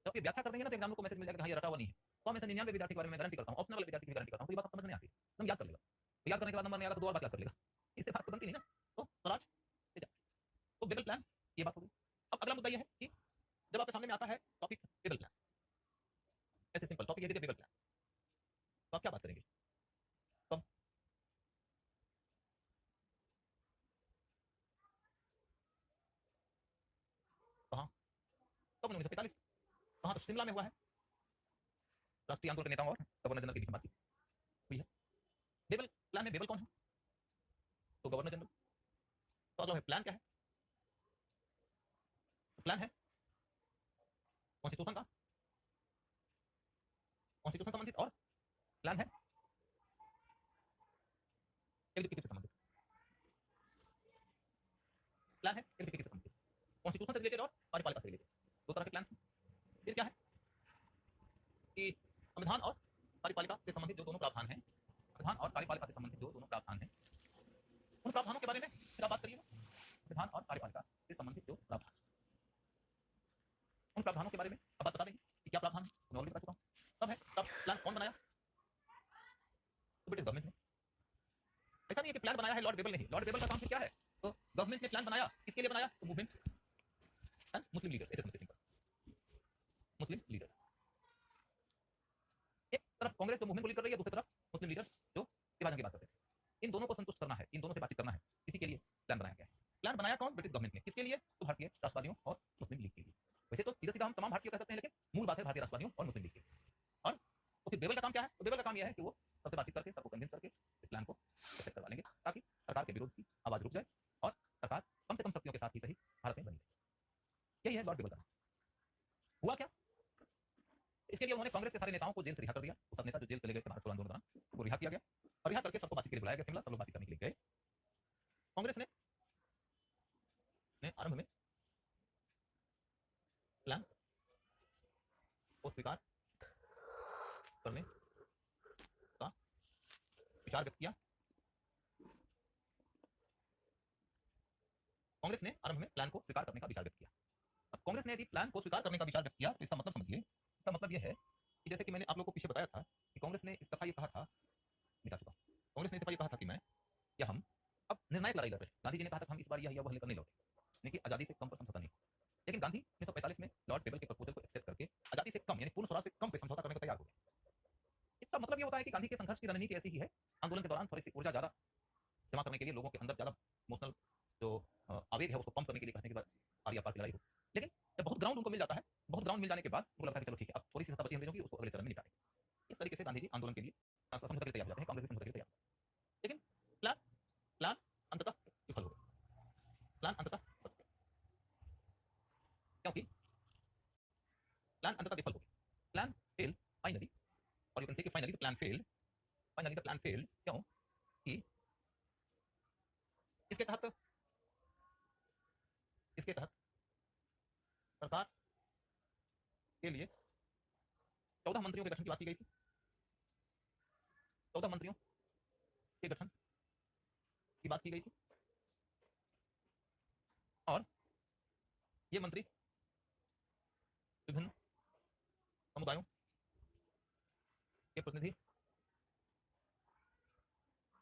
जब आप व्याख्या कर देंगे ना तो एग्जाम को मैसेज मिल जाएगा, हाँ ये रटा हुआ नहीं है। तो हम ऐसे 99 विद्यार्थी के बारे में गारंटी करता हूँ, ऑप्शनल वाले विद्यार्थी की गारंटी करता हूँ, तो ये बात समझ नहीं आती, तुम याद कर लेगा। तो याद करने के बाद नंबर नहीं आएगा तो दो और बात याद कर लेगा, इससे बात तो बनती नहीं ना। तो स्वराज, तो वेबल प्लान, ये बात होगी। अब अगला मुद्दा यह है कि जब आपके सामने में आता है टॉपिक वेबल प्लान, ऐसे सिंपल टॉपिक यदि वेबल प्लान, तो आप क्या बात करेंगे? कब? कहाँ? कब? 1945। कहाँ? तो शिमला में हुआ है। राष्ट्रीय आंदोलन के नेताओं और गवर्नर जनरल के बीच बातचीत हुई है। वेबल प्लान में वेबल कौन है? तो गवर्नर जनरल। तो अगला है प्लान क्या है? प्लान है कॉन्स्टिट्यूशन का, कॉन्स्टिट्यूशन संबंधित, और प्लान है एग्जीक्यूटिव से संबंधित। प्लान है एग्जीक्यूटिव से संबंधित, कॉन्स्टिट्यूशन से रिलेटेड और कार्यपालिका से रिलेटेड, दो तरह के प्लान हैं। फिर क्या है कि संविधान और कार्यपालिका से संबंधित जो दोनों प्रावधान हैं, संविधान और कार्यपालिका से संबंधित जो दोनों प्रावधान हैं, उन प्रावधानों के बारे में फिर आप बात करिएगा। संविधान और कार्यपालिका से संबंधित जो प्रावधान, उन प्रावधानों के बारे में अब बात बता देंगे कि क्या प्रावधान है, मैं ऑलरेडी बता चुका हूँ। तब है, तब प्लान कौन बनाया? तो ब्रिटिश गवर्नमेंट ने। ऐसा नहीं है कि प्लान बनाया है लॉर्ड वेबल ने ही, लॉर्ड वेबल का काम क्या है? तो गवर्नमेंट ने प्लान बनाया, किसके लिए बनाया? तो मूवमेंट एंड मुस्लिम लीडर्स, ऐसे समझते सिंपल, मुस्लिम लीडर्स। एक तरफ कांग्रेस जो मूवमेंट को लीड कर रही है, दूसरी तरफ मुस्लिम लीडर्स जो विभाजन की बात करते थे। इन दोनों को संतुष्ट करना है, इन दोनों से बातचीत करना है, इसी के लिए प्लान बनाया गया है। प्लान बनाया कौन? ब्रिटिश गवर्नमेंट ने। किसके लिए? तो भारतीय राष्ट्रवादियों और मुस्लिम लीग के लिए। वैसे तो सीधा सीधा हम तमाम भारतीय कह सकते हैं, लेकिन फिर बेबल का काम क्या है? तो बेबल का काम यह है कि वो सबसे बातचीत करके सबको कन्विंस करके इस प्लान को एक्सेप्ट करवा लेंगे ताकि सरकार के विरोध की आवाज रुक जाए और सरकार कम से कम शक्तियों के साथ ही सही भारत में बनी रहे। यही है लॉर्ड बेबल का। हुआ क्या? इसके लिए उन्होंने कांग्रेस के सारे नेताओं को जेल से रिहा कर दिया। वो सब नेता जो जेल चले गए थे भारत छोड़ो आंदोलन के दौरान, वो रिहा किया गया और रिहा करके सबको बातचीत के लिए बुलाया गया शिमला। सब लोग बातचीत करने के लिए गए। कांग्रेस ने आरंभ में प्लान को स्वीकार करने का विचार व्यक्त किया। कांग्रेस ने आरंभ में प्लान को स्वीकार करने का विचार व्यक्त किया। अब कांग्रेस ने यदि प्लान को स्वीकार करने का विचार व्यक्त किया तो इसका मतलब समझिए, इसका मतलब यह है कि जैसे कि मैंने आप लोगों को पीछे बताया था कि कांग्रेस ने इस दफा ये कहा था, मिटा चुका, कांग्रेस ने इस दफा ये कहा था कि मैं या हम अब निर्णायक लड़ाई लड़ रहे हैं। गांधी जी ने कहा था हम इस बार यह वो लेकर नहीं लौटे, लेकिन आजादी से कम पर समझौता नहीं। लेकिन गांधी 1945 में लॉर्ड बेबल के प्रपोजल को एक्सेप्ट करके आजादी से कम यानी पूर्ण स्वराज से कम पे समझौता करने को तैयार हो गए। इसका मतलब यह होता है कि गांधी के संघर्ष की रणनीति ऐसी ही है, आंदोलन के दौरान थोड़ी सी ऊर्जा ज्यादा जमा करने के लिए, लोगों के अंदर ज्यादा इमोशनल जो आवेग है उसको पंप करने के लिए कहने के बाद आर्या पार की लड़ाई हो। लेकिन जब बहुत ग्राउंड उनको मिल जाता है, बहुत ग्राउंड मिल जाने के बाद उनको लगता है कि चलो ठीक है अब थोड़ी सी सत्ता बची अंग्रेजों की, उसको अगले चरण में निपटाएंगे। इस तरीके से गांधी जी आंदोलन के लिए समझौते के लिए तैयार हो जाते हैं, कांग्रेस समझौते के लिए तैयार। लेकिन प्लान प्लान अंततः विफल हो गया। प्लान अंततः क्योंकि प्लान अंततः विफल हो गया। प्लान फेल फाइनली, और यू कैन से कि finally the plan failed. Finally the plan failed क्यों कि इसके तहत सरकार के लिए 14 मंत्रियों के गठन की बात की गई थी। 14 मंत्रियों के गठन की बात की गई थी और ये मंत्री विभिन्न समुदायों के प्रतिनिधि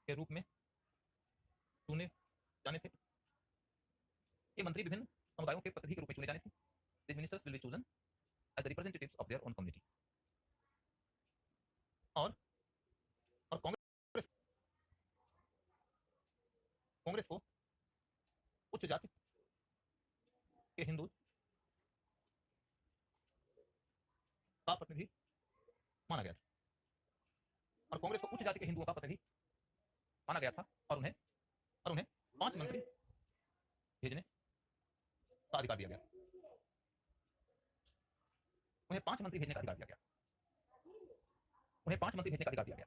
के रूप में चुने जाने थे। ये मंत्री विभिन्न समुदायों के प्रतिनिधि के रूप में चुने जाने थे। These ministers will be chosen as the representatives of their own community. और कांग्रेस को उच्च जाति के हिंदू का प्रतिनिधि माना गया था, और कांग्रेस को उच्च जाति के हिंदुओं का प्रतिनिधि माना गया था और उन्हें 5 मंत्री भेजने का अधिकार दिया गया। उन्हें 5 मंत्री भेजने का अधिकार दिया गया। उन्हें 5 मंत्री भेजने का अधिकार दिया गया।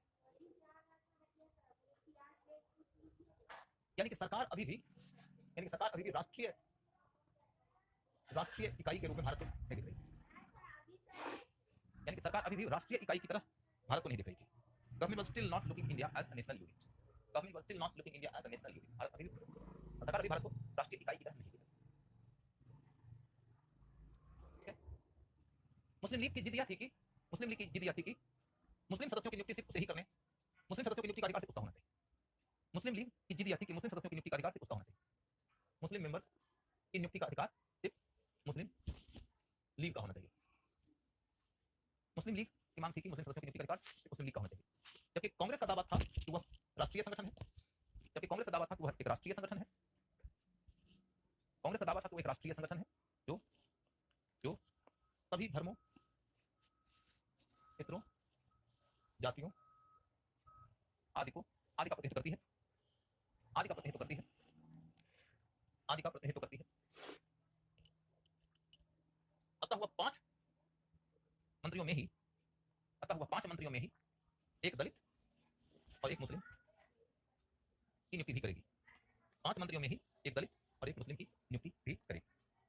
यानी कि सरकार अभी भी राष्ट्रीय इकाई के रूप में भारत को नहीं दिख रही। यानी कि सरकार अभी भी राष्ट्रीय इकाई की तरह भारत को नहीं दिख रही थी। Government was still not looking India as a national unit. Government was still not looking India as a national unit. सरकार अभी भारत को राष्ट्रीय इकाई की तरह नहीं दिख रही। मुस्लिम लीग की जिद यह थी कि मुस्लिम सदस्यों की नियुक्ति सिर्फ उसे ही करने, मुस्लिम सदस्यों की नियुक्ति का अधिकार सिर्फ उसका होना चाहिए। मुस्लिम लीग की जिद यह थी कि मुस्लिम सदस्यों की नियुक्ति का अधिकार सिर्फ उसका होना चाहिए। मुस्लिम मेंबर्स की नियुक्ति का अधिकार सिर्फ मुस्लिम लीग का होना चाहिए। मुस्लिम लीग की मांग थी कि मुस्लिम सदस्यों की नियुक्ति का अधिकार सिर्फ मुस्लिम लीग का होना चाहिए। जबकि कांग्रेस का दावा था कि वह राष्ट्रीय संगठन है। जबकि कांग्रेस का दावा था कि वह एक राष्ट्रीय संगठन है। कांग्रेस का दावा था कि वह एक राष्ट्रीय संगठन है जो सभी धर्मों, क्षेत्रों, जातियों आदि का प्रतिनिधित्व करती है। आदि का प्रतिनिधित्व करती है। अतः वह 5 मंत्रियों में ही एक दलित और एक मुस्लिम की नियुक्ति भी करेगी। 5 मंत्रियों में ही एक दलित और एक मुस्लिम की नियुक्ति भी करेगी।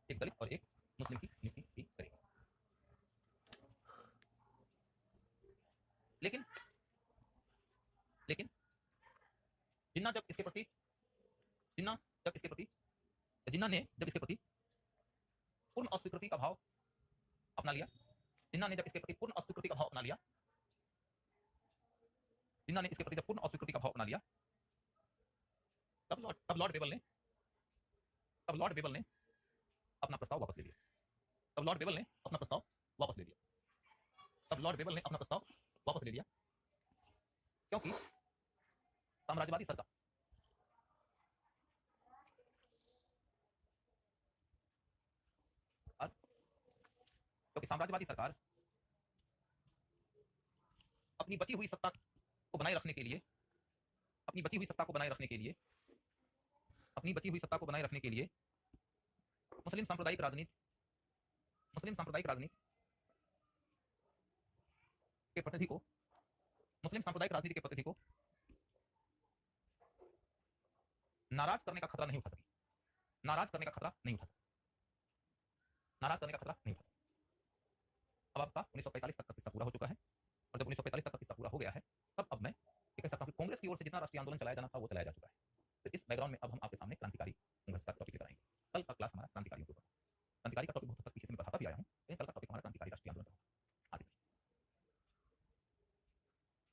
एक दलित और एक मुस्लिम की नियुक्ति भी करेगी। लेकिन जिन्ना ने जब इसके प्रति पूर्ण अस्वीकृति का भाव अपना लिया, जिन्ना ने इसके प्रति पूर्ण अस्वीकृति का भाव अपना लिया, तब लॉर्ड बेबल ने अपना प्रस्ताव वापस ले लिया। क्योंकि साम्राज्यवादी सरकार अपनी बची हुई सत्ता को बनाए रखने के लिए अपनी बची हुई सत्ता को बनाए रखने के लिए अपनी बची हुई सत्ता को बनाए रखने के लिए मुस्लिम सांप्रदायिक राजनीति के प्रतिनिधि को मुस्लिम सांप्रदायिक राजनीति के प्रतिनिधि को नाराज करने का खतरा नहीं उठा सकी नाराज करने का खतरा नहीं उठा सकी नाराज करने का खतरा नहीं उठा सकी। अब आपका 1945 तक का किस्सा पूरा हो चुका है और जब 1945 तक का किस्सा पूरा हो गया है तब अब मैं ये कह सकता हूं कि कांग्रेस की ओर से जितना राष्ट्रीय आंदोलन चलाया जाना था वो चलाया जा चुका है। तो इस बैकग्राउंड में अब हम आपके सामने क्रांतिकारी संघर्ष का टॉपिक लेकर आएंगे।